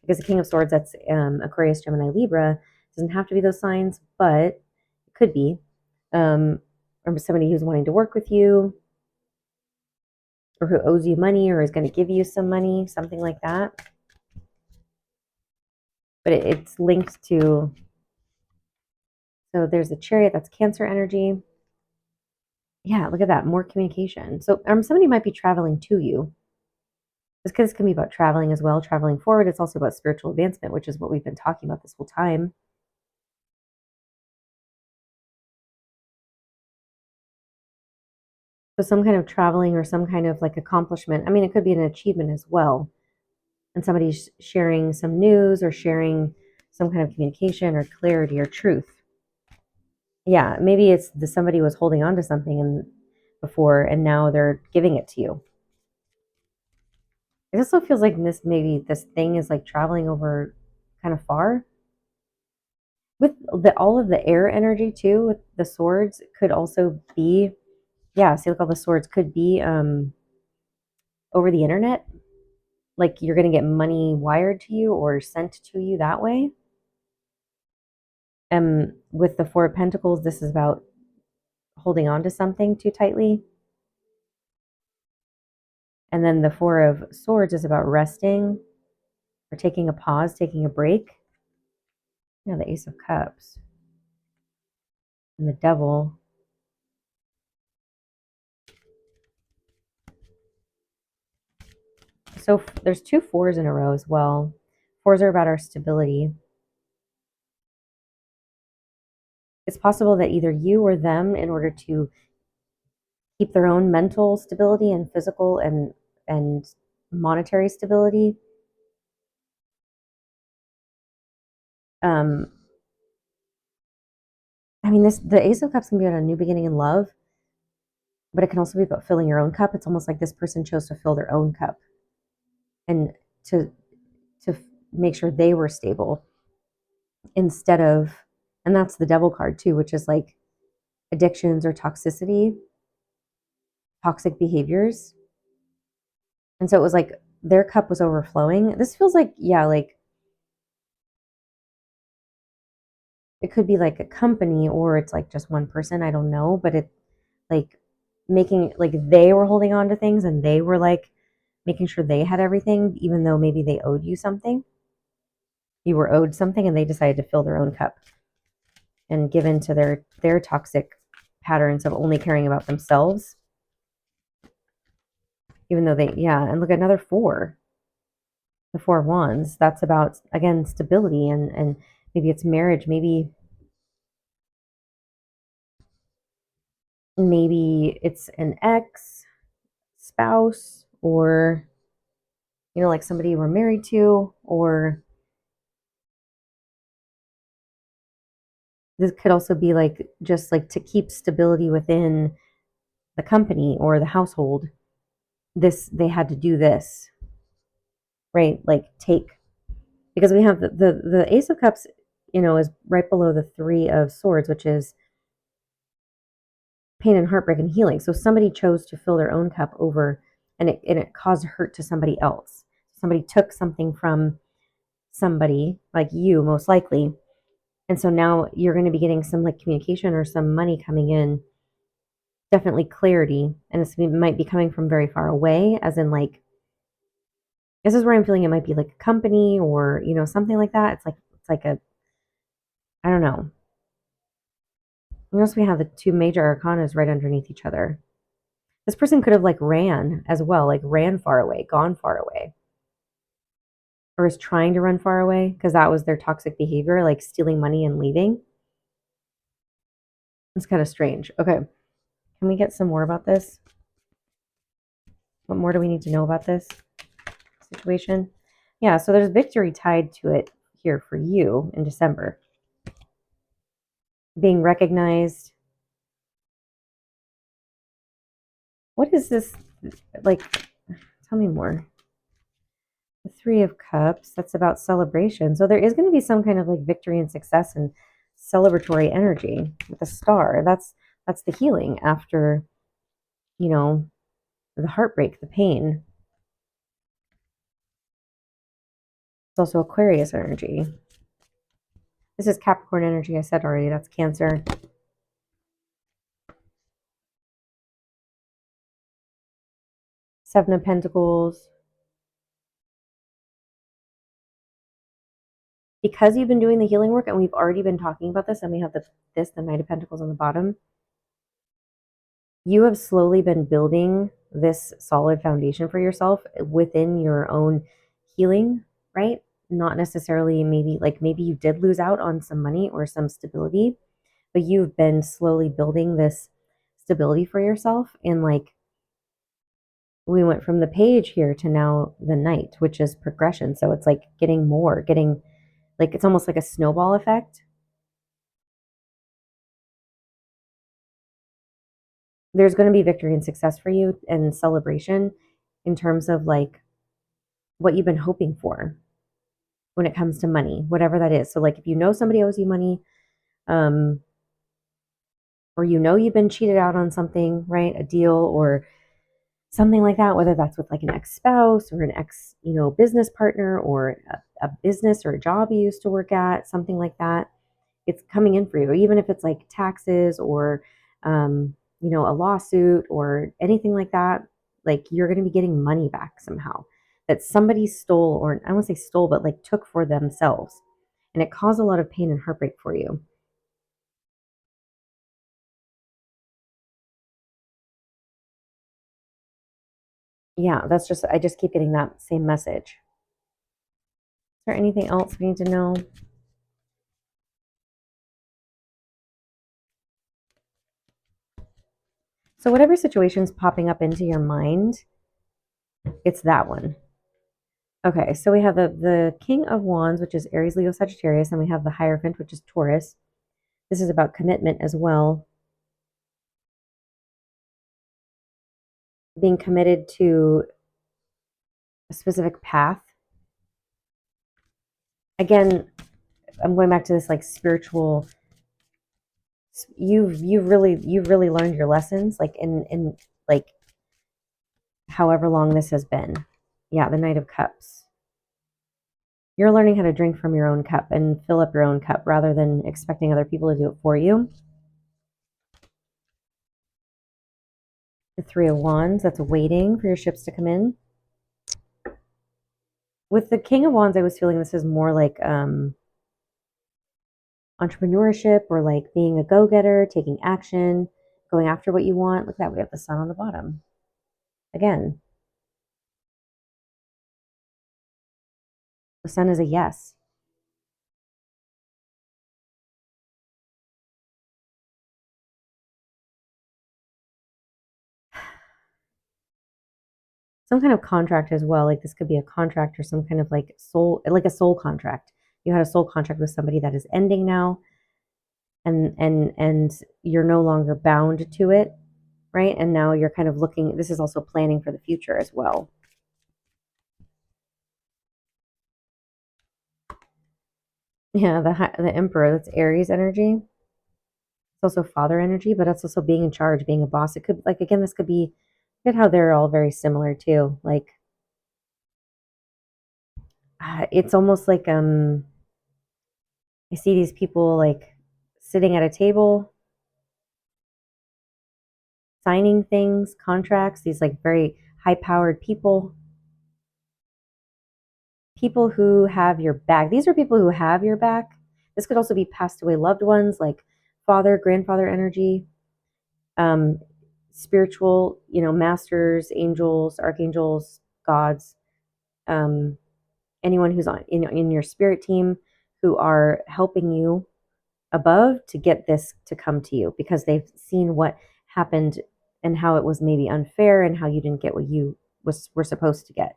A: Because the King of Swords, that's Aquarius, Gemini, Libra, doesn't have to be those signs, but it could be. Or somebody who's wanting to work with you, or who owes you money, or is going to give you some money, something like that. But it's linked to, so there's a Chariot, that's Cancer energy. Yeah, look at that, more communication. So somebody might be traveling to you. This can be about traveling as well, traveling forward. It's also about spiritual advancement, which is what we've been talking about this whole time. So some kind of traveling or some kind of like accomplishment. I mean, it could be an achievement as well. And somebody's sharing some news or sharing some kind of communication or clarity or truth. Yeah, maybe it's somebody was holding on to something before and now they're giving it to you. It also feels like maybe this thing is like traveling over kind of far. With all of the air energy too, with the swords, could also be, yeah, see, look, all the swords could be over the internet. Like you're going to get money wired to you or sent to you that way. With the Four of Pentacles, this is about holding on to something too tightly. And then the Four of Swords is about resting or taking a pause, taking a break. You know, the Ace of Cups and the Devil. So there's two fours in a row as well. Fours are about our stability. It's possible that either you or them, in order to keep their own mental stability and physical and monetary stability, I mean, the Ace of Cups can be about a new beginning in love, but it can also be about filling your own cup. It's almost like this person chose to fill their own cup and to make sure they were stable instead of And that's the devil card too, which is like addictions or toxicity, toxic behaviors. And so it was like their cup was overflowing. This feels like, yeah, like it could be like a company or it's like just one person. I don't know. But it like making like they were holding on to things and they were like making sure they had everything, even though maybe they owed you something. You were owed something and they decided to fill their own cup and give in to their toxic patterns of only caring about themselves. Even though they, yeah, and look, another four, the Four of Wands. That's about, again, stability and maybe it's marriage, maybe it's an ex spouse or like somebody you were married to, or this could also be like just like to keep stability within the company or the household. This, they had to do this, right? Like take, because we have the Ace of Cups, is right below the Three of Swords, which is pain and heartbreak and healing. So somebody chose to fill their own cup over, and it caused hurt to somebody else. Somebody took something from somebody, like you, most likely. And so now you're going to be getting some like communication or some money coming in, definitely clarity. And it might be coming from very far away, as in like, this is where I'm feeling it might be like a company or, something like that. It's like a, I don't know. Notice we have the two major arcanas right underneath each other. This person could have like ran as well, like ran far away, gone far away, or is trying to run far away because that was their toxic behavior, like stealing money and leaving. It's kind of strange. Okay. Can we get some more about this? What more do we need to know about this situation? Yeah, so there's victory tied to it here for you in December. Being recognized. What is this? Like, tell me more. The Three of Cups, that's about celebration. So there is going to be some kind of like victory and success and celebratory energy with the Star. That's the healing after, the heartbreak, the pain. It's also Aquarius energy. This is Capricorn energy, I said already. That's Cancer. Seven of Pentacles. Because you've been doing the healing work and we've already been talking about this, and we have the Knight of Pentacles on the bottom, you have slowly been building this solid foundation for yourself within your own healing, right? Not necessarily, maybe you did lose out on some money or some stability, but you've been slowly building this stability for yourself. And like, we went from the Page here to now the Knight, which is progression. So it's like getting like, it's almost like a snowball effect. There's going to be victory and success for you and celebration in terms of like what you've been hoping for when it comes to money, whatever that is. So like if somebody owes you money, or you've been cheated out on something, right? A deal or something like that, whether that's with like an ex-spouse or an ex, business partner, or a business or a job you used to work at, something like that. It's coming in for you, even if it's like taxes or, a lawsuit or anything like that. Like you're going to be getting money back somehow that somebody stole, or I won't say stole, but like took for themselves. And it caused a lot of pain and heartbreak for you. Yeah, I just keep getting that same message. Is there anything else we need to know? So whatever situation's popping up into your mind, it's that one. Okay, so we have the King of Wands, which is Aries, Leo, Sagittarius, and we have the Hierophant, which is Taurus. This is about commitment as well. Being committed to a specific path. Again, I'm going back to this like spiritual you've really learned your lessons, like in like however long this has been. Yeah, the Knight of Cups. You're learning how to drink from your own cup and fill up your own cup rather than expecting other people to do it for you. The Three of Wands, that's waiting for your ships to come in. With the King of Wands, I was feeling this is more like entrepreneurship or like being a go-getter, taking action, going after what you want. Look at that, we have the Sun on the bottom. Again, the Sun is a yes. Some kind of contract as well. Like this could be a contract or some kind of like a soul contract. You had a soul contract with somebody that is ending now, and you're no longer bound to it, right? And now you're kind of looking. This is also planning for the future as well. Yeah, the Emperor. That's Aries energy. It's also father energy, but it's also being in charge, being a boss. It could like again, this could be look at how they're all very similar too. Like it's almost like I see these people like sitting at a table signing things, contracts, these like very high powered people, people who have your back. These are people who have your back. This could also be passed away loved ones like father, grandfather energy, um, spiritual, masters, angels, archangels, gods, um, anyone who's in your spirit team who are helping you above to get this to come to you because they've seen what happened and how it was maybe unfair and how you didn't get what you were supposed to get.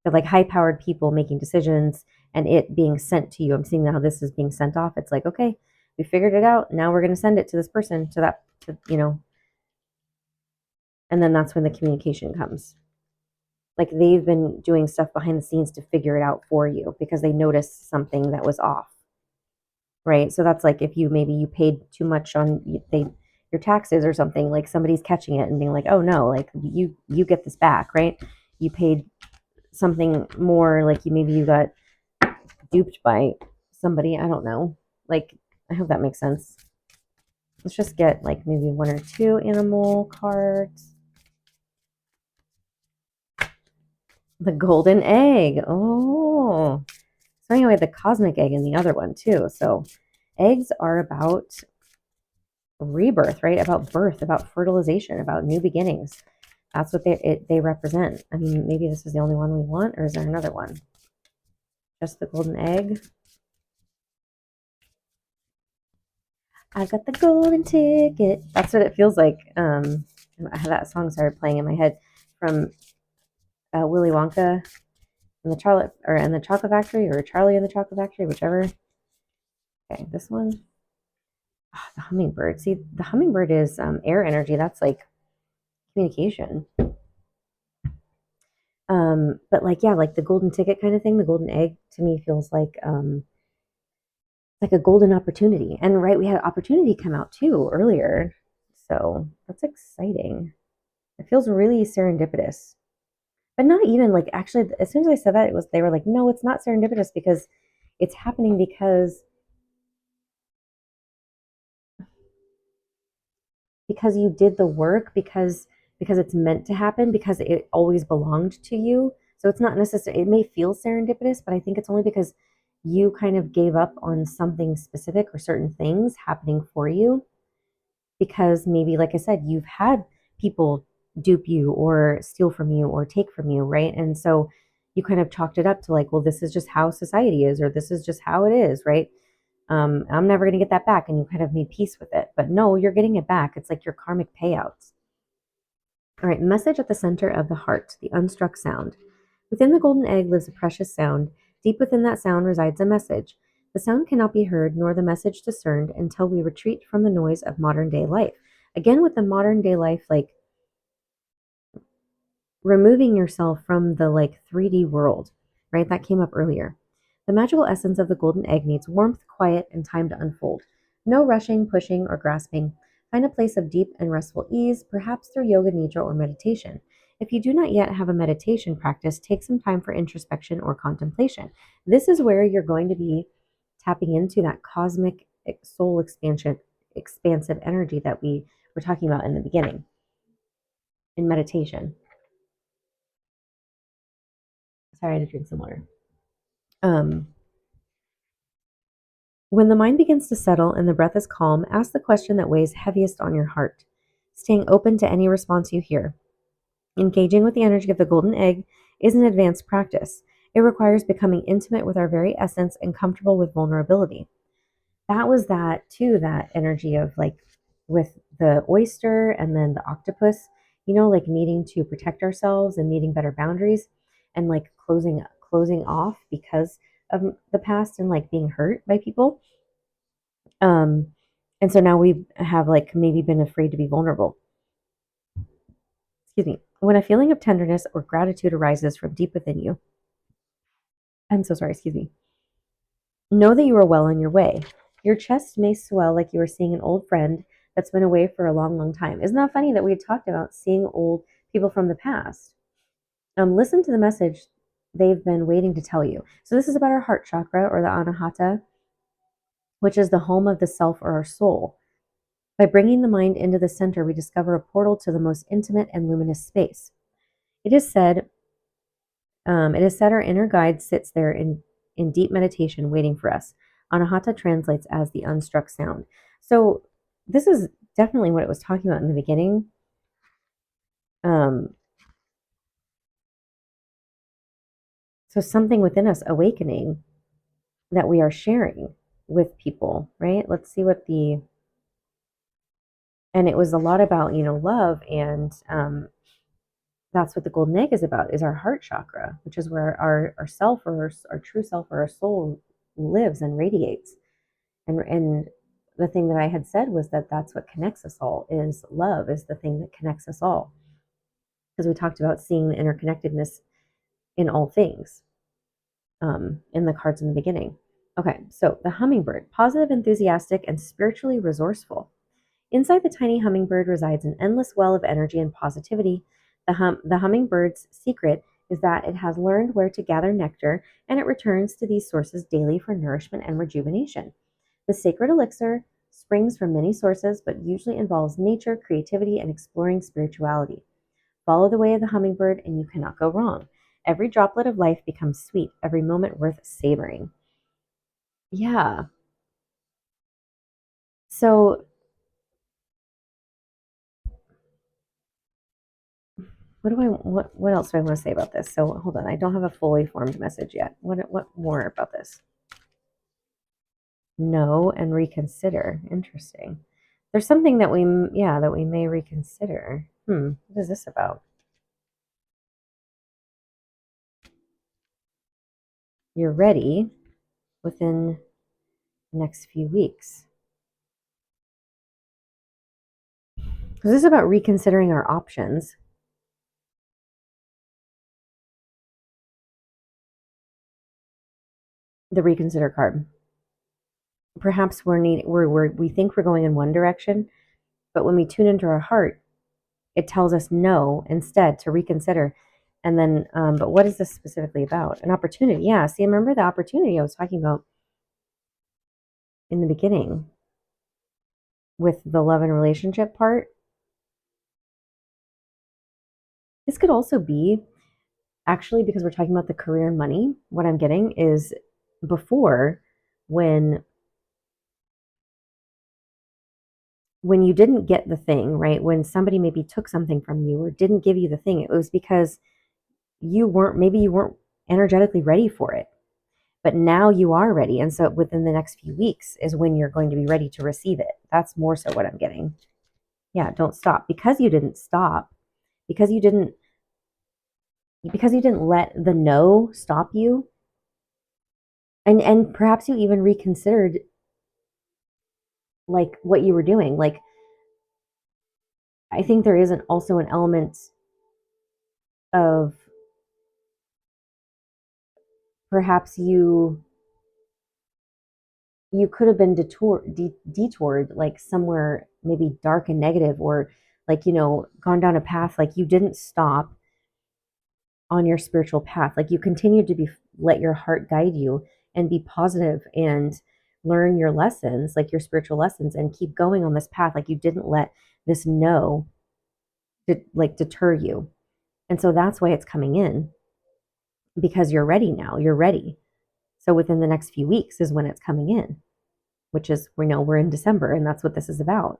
A: But like high powered people making decisions and it being sent to you. I'm seeing how this is being sent off. It's like, okay, we figured it out. Now we're going to send it to this person, and then that's when the communication comes. Like they've been doing stuff behind the scenes to figure it out for you because they noticed something that was off. Right. So that's like if you paid too much on your taxes or something, like somebody's catching it and being like, oh no, like you get this back, right? You paid something more, like maybe you got duped by somebody. I don't know. Like I hope that makes sense. Let's just get like maybe one or two animal cards. The golden egg. Oh. So anyway, the cosmic egg in the other one too. So eggs are about rebirth, right? About birth, about fertilization, about new beginnings. That's what they represent. I mean, maybe this is the only one we want, or is there another one? Just the golden egg. I got the golden ticket. That's what it feels like. That song started playing in my head from Willy Wonka and the Chocolate Factory, or Charlie and the Chocolate Factory, whichever. Okay, this one. Oh, the hummingbird. See, the hummingbird is air energy. That's like communication. But like, yeah, like the golden ticket kind of thing, the golden egg to me feels like a golden opportunity. And right, we had opportunity come out too earlier. So that's exciting. It feels really serendipitous. But not even like actually as soon as I said that, they were like, no, it's not serendipitous because it's happening because you did the work, because it's meant to happen, because it always belonged to you. So it's not necessarily, it may feel serendipitous, but I think it's only because you kind of gave up on something specific or certain things happening for you, because maybe, like I said, you've had people dupe you or steal from you or take from you, right? And so you kind of chalked it up to like, well, this is just how society is, or this is just how it is, right? I'm never going to get that back. And you kind of made peace with it. But no, you're getting it back. It's like your karmic payouts. All right, message at the center of the heart, the unstruck sound. Within the golden egg lives a precious sound. Deep within that sound resides a message. The sound cannot be heard nor the message discerned until we retreat from the noise of modern day life. Again, with the modern day life, like removing yourself from the like 3D world, right? That came up earlier. The magical essence of the golden egg needs warmth, quiet, and time to unfold. No rushing, pushing, or grasping. Find a place of deep and restful ease, perhaps through yoga nidra or meditation. If you do not yet have a meditation practice, take some time for introspection or contemplation. This is where you're going to be tapping into that cosmic soul expansive energy that we were talking about in the beginning in meditation. Sorry, I had to drink some water. Um, when the mind begins to settle and the breath is calm, ask the question that weighs heaviest on your heart, staying open to any response you hear. Engaging with the energy of the golden egg is an advanced practice. It requires becoming intimate with our very essence and comfortable with vulnerability. That was that too, that energy of like with the oyster and then the octopus, like needing to protect ourselves and needing better boundaries and like closing off because of the past and like being hurt by people. Um, and so now we have like maybe been afraid to be vulnerable. Excuse me. When a feeling of tenderness or gratitude arises from deep within you, I'm so sorry, excuse me. Know that you are well on your way. Your chest may swell like you are seeing an old friend that's been away for a long, long time. Isn't that funny that we had talked about seeing old people from the past? Listen to the message they've been waiting to tell you. So this is about our heart chakra or the anahata, which is the home of the self or our soul. By bringing the mind into the center, we discover a portal to the most intimate and luminous space. It is said our inner guide sits there in deep meditation waiting for us. Anahata translates as the unstruck sound. So this is definitely what it was talking about in the beginning. So something within us awakening that we are sharing with people, right? Let's see and it was a lot about, love, and that's what the golden egg is about, is our heart chakra, which is where our self or our true self or our soul lives and radiates. And the thing that I had said was that that's what connects us all, is love is the thing that connects us all. Because we talked about seeing the interconnectedness in all things in the cards in the beginning. Okay, so the hummingbird, positive, enthusiastic, and spiritually resourceful. Inside the tiny hummingbird resides an endless well of energy and positivity. The hummingbird's secret is that it has learned where to gather nectar, and it returns to these sources daily for nourishment and rejuvenation. The sacred elixir springs from many sources, but usually involves nature, creativity, and exploring spirituality. Follow the way of the hummingbird, and you cannot go wrong. Every droplet of life becomes sweet, every moment worth savoring. Yeah. So what else do I want to say about this? So hold on, I don't have a fully formed message yet. What more about this? Know and reconsider. Interesting. There's something that we may reconsider. What is this about? You're ready within the next few weeks. This is about reconsidering our options. The reconsider card. Perhaps we think we're going in one direction, but when we tune into our heart, it tells us no instead, to reconsider. And then, but what is this specifically about? An opportunity. Yeah. See, remember the opportunity I was talking about in the beginning with the love and relationship part? This could also be, actually, because we're talking about the career and money, what I'm getting is before, when you didn't get the thing, right? When somebody maybe took something from you or didn't give you the thing, it was because you weren't energetically ready for it. But now you are ready. And so within the next few weeks is when you're going to be ready to receive it. That's more so what I'm getting. Yeah, don't stop. Because you didn't stop, because you didn't let the no stop you, and perhaps you even reconsidered like what you were doing. Like, I think there is also an element of perhaps you you could have been detoured like somewhere maybe dark and negative, or like, gone down a path. Like you didn't stop on your spiritual path. Like you continued to let your heart guide you and be positive and learn your lessons, like your spiritual lessons, and keep going on this path. Like you didn't let this no deter you. And so that's why it's coming in, because you're ready now. You're ready. So within the next few weeks is when it's coming in, which is, we know we're in December, and that's what this is about.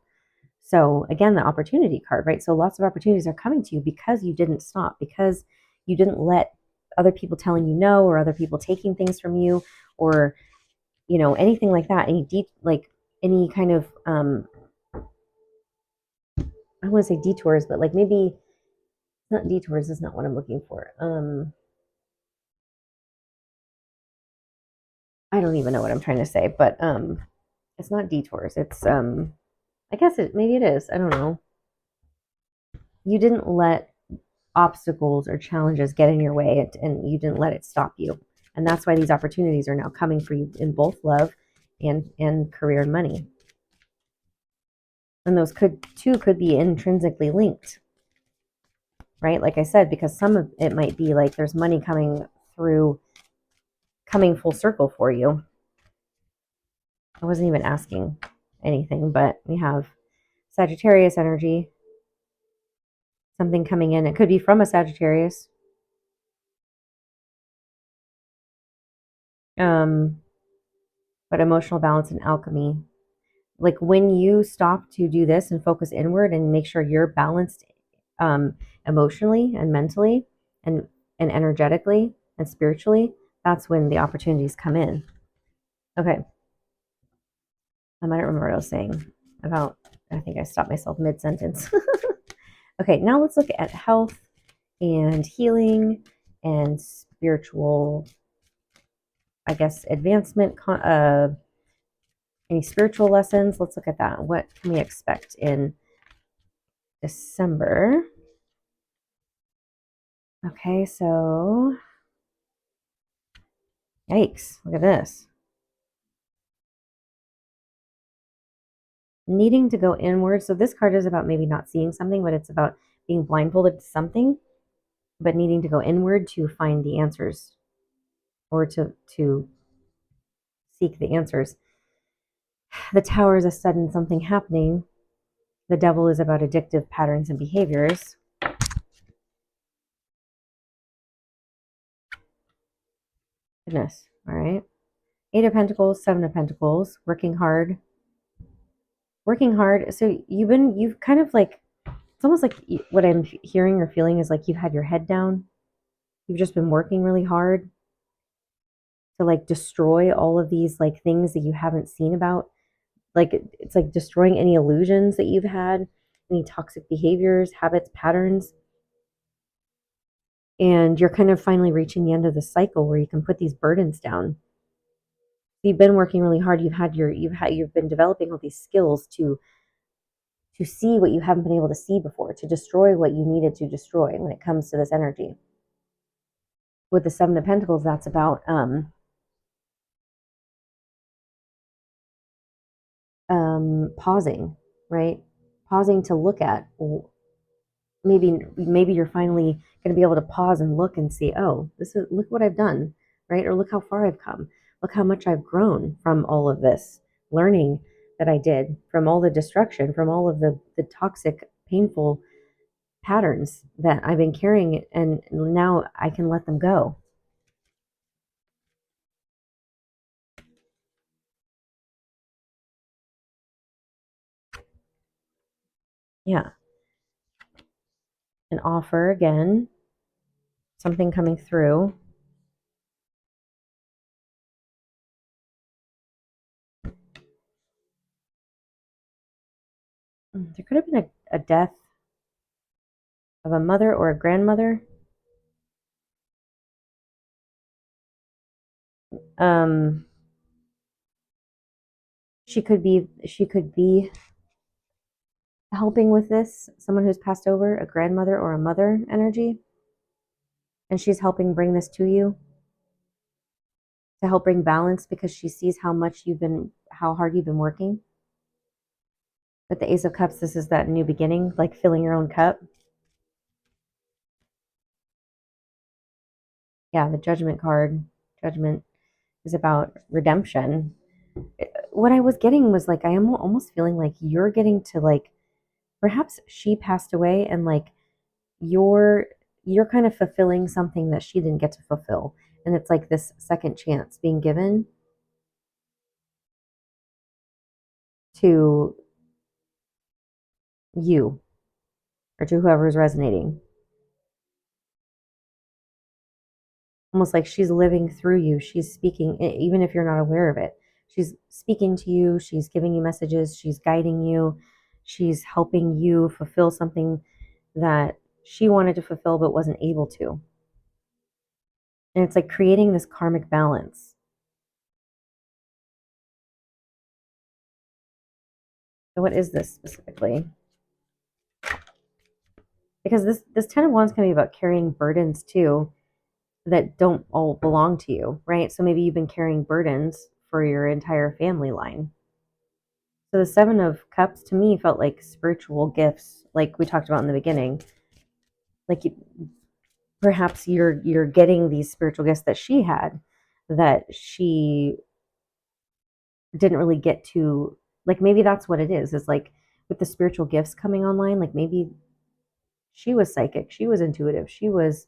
A: So again, the opportunity card, right? So lots of opportunities are coming to you because you didn't stop, because you didn't let other people telling you no, or other people taking things from you, or anything like that. Any kind of I want to say detours, but like maybe not detours is not what I'm looking for. I don't even know what I'm trying to say, but it's not detours. It's I guess maybe it is. I don't know. You didn't let obstacles or challenges get in your way, and you didn't let it stop you. And that's why these opportunities are now coming for you in both love and career and money. And those could be intrinsically linked, right? Like I said, because some of it might be like there's money coming full circle for you. I wasn't even asking anything, but we have Sagittarius energy, something coming in. It could be from a Sagittarius. But emotional balance and alchemy. Like when you stop to do this and focus inward and make sure you're balanced emotionally and mentally and energetically and spiritually, that's when the opportunities come in. Okay. I might remember what I was saying about, I think I stopped myself mid-sentence. Okay, now let's look at health and healing and spiritual, I guess, advancement, any spiritual lessons. Let's look at that. What can we expect in December? Okay, so yikes, look at this. Needing to go inward. So this card is about maybe not seeing something, but it's about being blindfolded to something, but needing to go inward to find the answers, or to seek the answers. The Tower is a sudden something happening. The Devil is about addictive patterns and behaviors. Goodness, all right. 8 of Pentacles, 7 of Pentacles, working hard. So you've kind of like, it's almost like what I'm hearing or feeling is like you've had your head down. You've just been working really hard to like destroy all of these like things that you haven't seen about. Like it's like destroying any illusions that you've had, any toxic behaviors, habits, patterns. And you're kind of finally reaching the end of the cycle where you can put these burdens down. You've been working really hard. You've been developing all these skills to see what you haven't been able to see before, to destroy what you needed to destroy when it comes to this energy. With the 7 of Pentacles, that's about pausing, right? Pausing to look at, maybe you're finally going to be able to pause and look and see, oh, look what I've done, right? Or look how far I've come. Look how much I've grown from all of this learning that I did, from all the destruction, from all of the toxic, painful patterns that I've been carrying, and now I can let them go. Yeah. An offer again, something coming through. There could have been a death of a mother or a grandmother. She could be helping with this, someone who's passed over, a grandmother or a mother energy, and she's helping bring this to you, to help bring balance, because she sees how much you've been how hard you've been working. With the Ace of Cups, this is that new beginning, like filling your own cup. Yeah, the Judgment card. Judgment is about redemption. What I was getting was like, I am almost feeling like you're getting to like, perhaps she passed away and like you're kind of fulfilling something that she didn't get to fulfill. And it's like this second chance being given to you or to whoever is resonating. Almost like she's living through you. She's speaking, even if you're not aware of it. She's speaking to you. She's giving you messages. She's guiding you. She's helping you fulfill something that she wanted to fulfill but wasn't able to. And it's like creating this karmic balance. So what is this specifically? Because this 10 of Wands can be about carrying burdens too that don't all belong to you, right? So maybe you've been carrying burdens for your entire family line. So the 7 of Cups to me felt like spiritual gifts, like we talked about in the beginning. Like perhaps you're getting these spiritual gifts that she had that she didn't really get to, like maybe that's what it is like with the spiritual gifts coming online, like maybe she was psychic, she was intuitive, she was,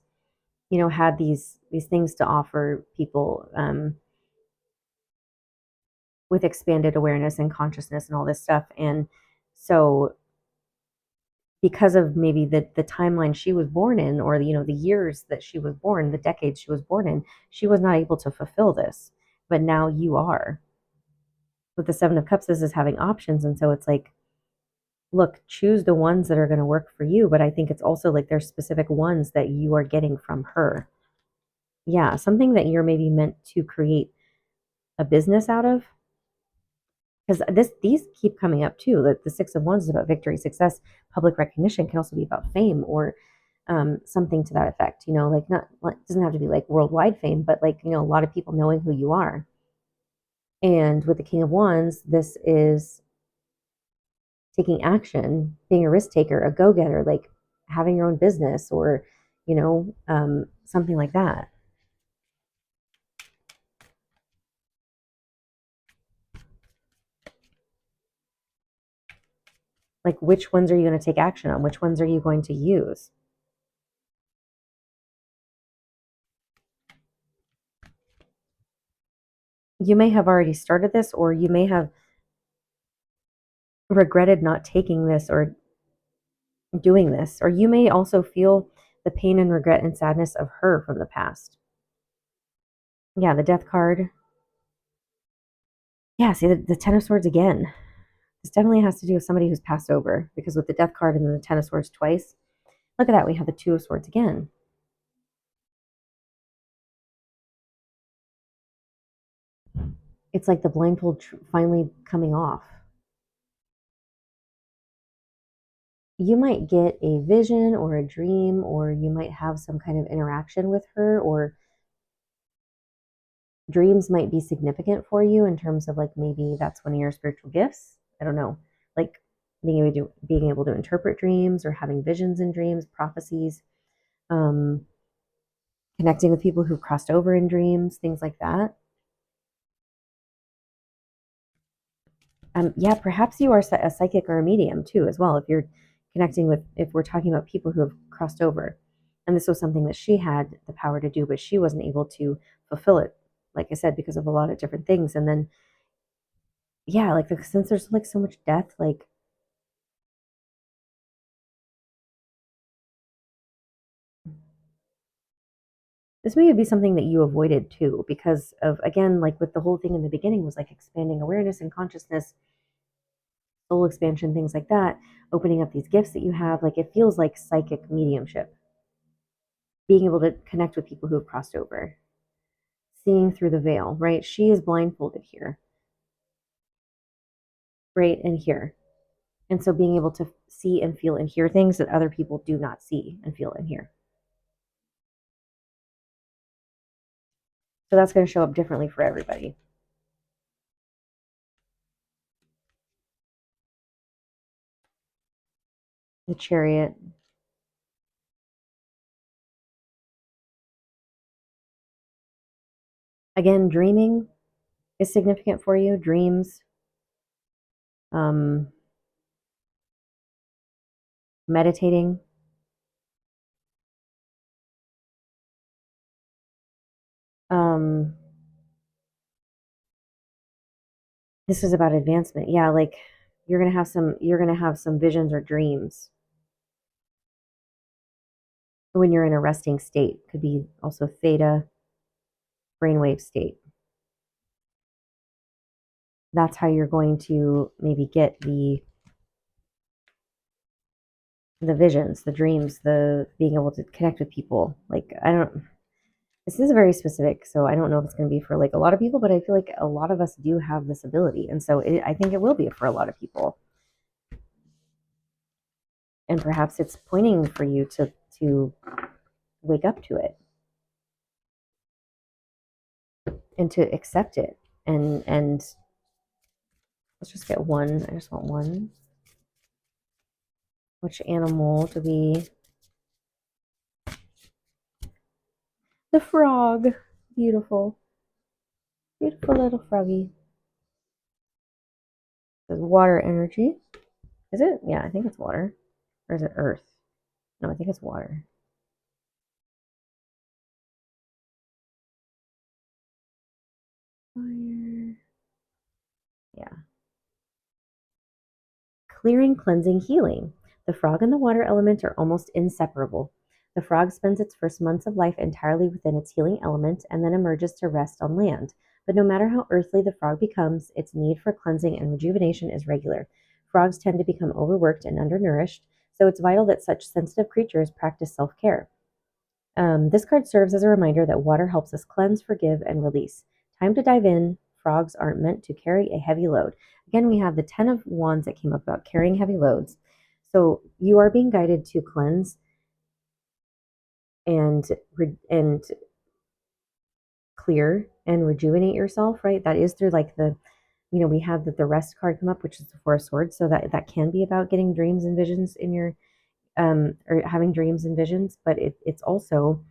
A: had these things to offer people, with expanded awareness and consciousness and all this stuff. And so because of maybe the timeline she was born in, or the years that she was born, the decades she was born in, she was not able to fulfill this. But now you are. With the 7 of Cups, this is having options. And so it's like, look, choose the ones that are going to work for you. But I think it's also like there's specific ones that you are getting from her. Yeah, something that you're maybe meant to create a business out of. Because these keep coming up too. The 6 of Wands is about victory, success, public recognition. Can also be about fame or something to that effect. Like not, it doesn't have to be like worldwide fame, but like, a lot of people knowing who you are. And with the King of Wands, this is taking action, being a risk taker, a go-getter, like having your own business or, something like that. Like, which ones are you going to take action on? Which ones are you going to use? You may have already started this, or you may have regretted not taking this or doing this, or you may also feel the pain and regret and sadness of her from the past. Yeah, the Death card. Yeah, see the 10 of Swords again. This definitely has to do with somebody who's passed over, because with the Death card and then the 10 of Swords twice, look at that, we have the 2 of Swords again. It's like the blindfold finally coming off. You might get a vision or a dream, or you might have some kind of interaction with her, or dreams might be significant for you in terms of like maybe that's one of your spiritual gifts. I don't know, like being able to interpret dreams or having visions in dreams, prophecies, connecting with people who've crossed over in dreams, things like that. Yeah, perhaps you are a psychic or a medium too, as well. If you're connecting with, if we're talking about people who have crossed over, and this was something that she had the power to do, but she wasn't able to fulfill it, like I said, because of a lot of different things. And then, yeah, like since there's like so much death, like this may be something that you avoided too, because of, again, like with the whole thing in the beginning was like expanding awareness and consciousness, soul expansion, things like that, opening up these gifts that you have. Like it feels like psychic mediumship, being able to connect with people who have crossed over, seeing through the veil, right? She is blindfolded here, right? And here. And so being able to see and feel and hear things that other people do not see and feel and hear. So that's going to show up differently for everybody. The Chariot. Again, dreaming is significant for you. Dreams, um, meditating. Um, this is about advancement. Yeah, like you're gonna have some visions or dreams when you're in a resting state. Could be also theta brainwave state. That's how you're going to maybe get the visions, the dreams, the being able to connect with people. Like I don't this is very specific, so I don't know if it's going to be for like a lot of people, but I feel like a lot of us do have this ability, and so I think it will be for a lot of people. And perhaps it's pointing for you to wake up to it and to accept it. And let's just get one. I just want one. Which animal do we? The frog. Beautiful. Beautiful little froggy. There's water energy. Is it? Yeah, I think it's water. Or is it earth? No, I think it's water. Fire. Yeah. Clearing, cleansing, healing. The frog and the water element are almost inseparable. The frog spends its first months of life entirely within its healing element and then emerges to rest on land. But no matter how earthly the frog becomes, its need for cleansing and rejuvenation is regular. Frogs tend to become overworked and undernourished, so it's vital that such sensitive creatures practice self care. This card serves as a reminder that water helps us cleanse, forgive, and release. Time to dive in. Frogs aren't meant to carry a heavy load. Again, we have the 10 of Wands that came up about carrying heavy loads. So you are being guided to cleanse and clear and rejuvenate yourself, right? That is through like we have the rest card come up, which is the Four of Swords. So that can be about getting dreams and visions in your or having dreams and visions, but it's also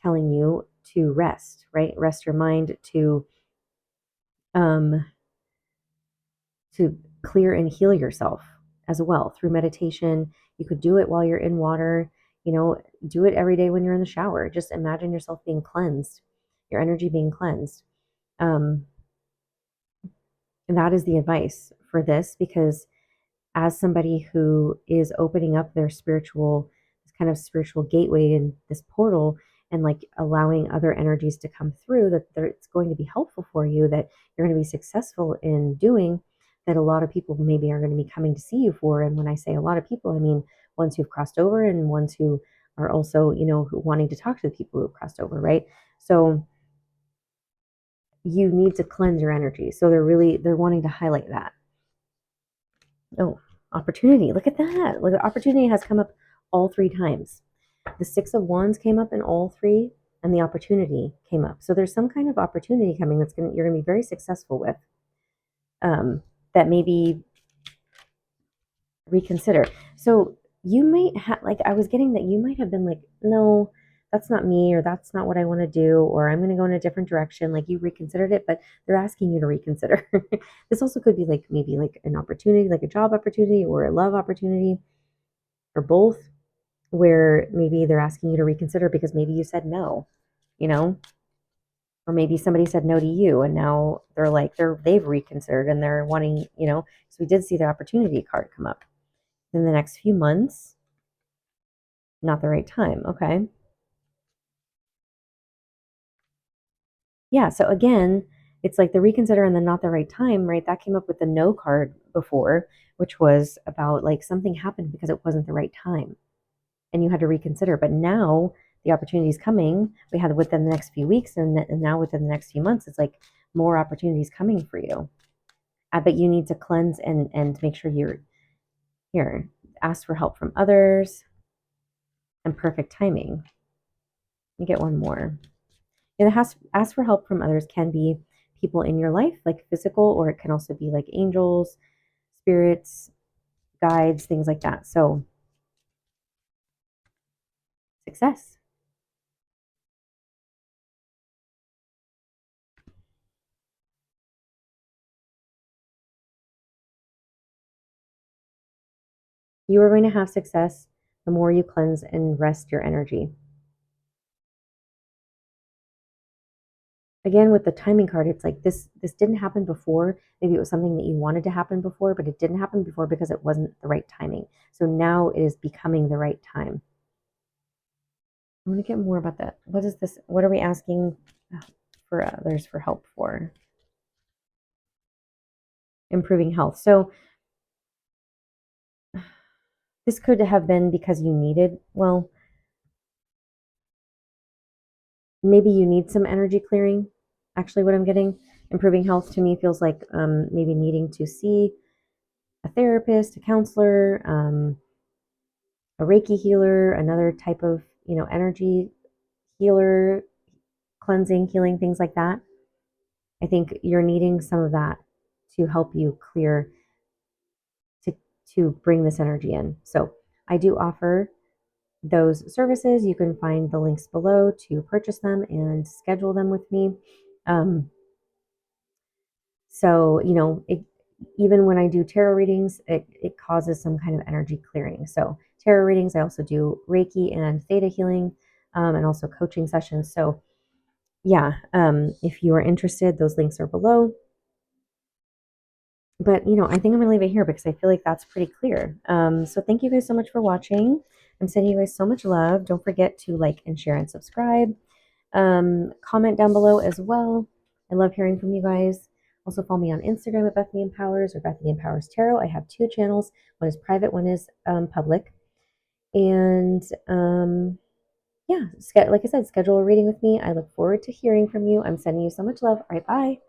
A: telling you to rest, right? Rest your mind um, to clear and heal yourself as well through meditation. You could do it while you're in water, do it every day when you're in the shower. Just imagine yourself being cleansed, your energy being cleansed. Um, and that is the advice for this because as somebody who is opening up their this kind of spiritual gateway in this portal and like allowing other energies to come through that it's going to be helpful for you, that you're going to be successful in doing, that a lot of people maybe are going to be coming to see you for. And when I say a lot of people, I mean ones who've crossed over and ones who are also, wanting to talk to the people who've crossed over, right? So you need to cleanse your energy. So they're wanting to highlight that. Oh, opportunity. Look at that. Look, opportunity has come up all three times. The Six of Wands came up in all three, and the opportunity came up. So there's some kind of opportunity coming you're gonna be very successful with. That maybe reconsider. So you might have like I was getting that you might have been like, no, that's not me, or that's not what I want to do, or I'm going to go in a different direction. Like you reconsidered it, but they're asking you to reconsider. This also could be like maybe like an opportunity, like a job opportunity or a love opportunity, or both, where maybe they're asking you to reconsider because maybe you said no, you know, or maybe somebody said no to you and now they've reconsidered and they're wanting, so we did see the opportunity card come up in the next few months. Not the right time. Okay. Yeah. So again, it's like the reconsider and the not the right time, right? That came up with the no card before, which was about like something happened because it wasn't the right time and you had to reconsider. But now the opportunity is coming. We had within the next few weeks and now within the next few months, it's like more opportunities coming for you. But you need to cleanse and make sure you're here. Ask for help from others and perfect timing. You get one more. And ask for help from others can be people in your life, like physical, or it can also be like angels, spirits, guides, things like that. So success. You are going to have success the more you cleanse and rest your energy. Again, with the timing card, it's like this didn't happen before. Maybe it was something that you wanted to happen before, but it didn't happen before because it wasn't the right timing. So now it is becoming the right time. I want to get more about that. What is this? What are we asking for others for help for? Improving health. So this could have been because you needed, well, maybe you need some energy clearing. Actually, what I'm getting, improving health to me feels like maybe needing to see a therapist, a counselor, a Reiki healer, another type of, energy healer, cleansing, healing, things like that. I think you're needing some of that to help you clear, to bring this energy in. So I do offer those services. You can find the links below to purchase them and schedule them with me. So, even when I do tarot readings, it causes some kind of energy clearing. So, tarot readings, I also do Reiki and Theta healing, and also coaching sessions. So, yeah, if you are interested, those links are below. But, I think I'm going to leave it here because I feel like that's pretty clear. So, thank you guys so much for watching. I'm sending you guys so much love. Don't forget to like and share and subscribe. Comment down below as well. I love hearing from you guys. Also follow me on Instagram at Bethany Empowers or Bethany Empowers Tarot. I have two channels. One is private, one is public. And yeah, like I said, schedule a reading with me. I look forward to hearing from you. I'm sending you so much love. All right, bye.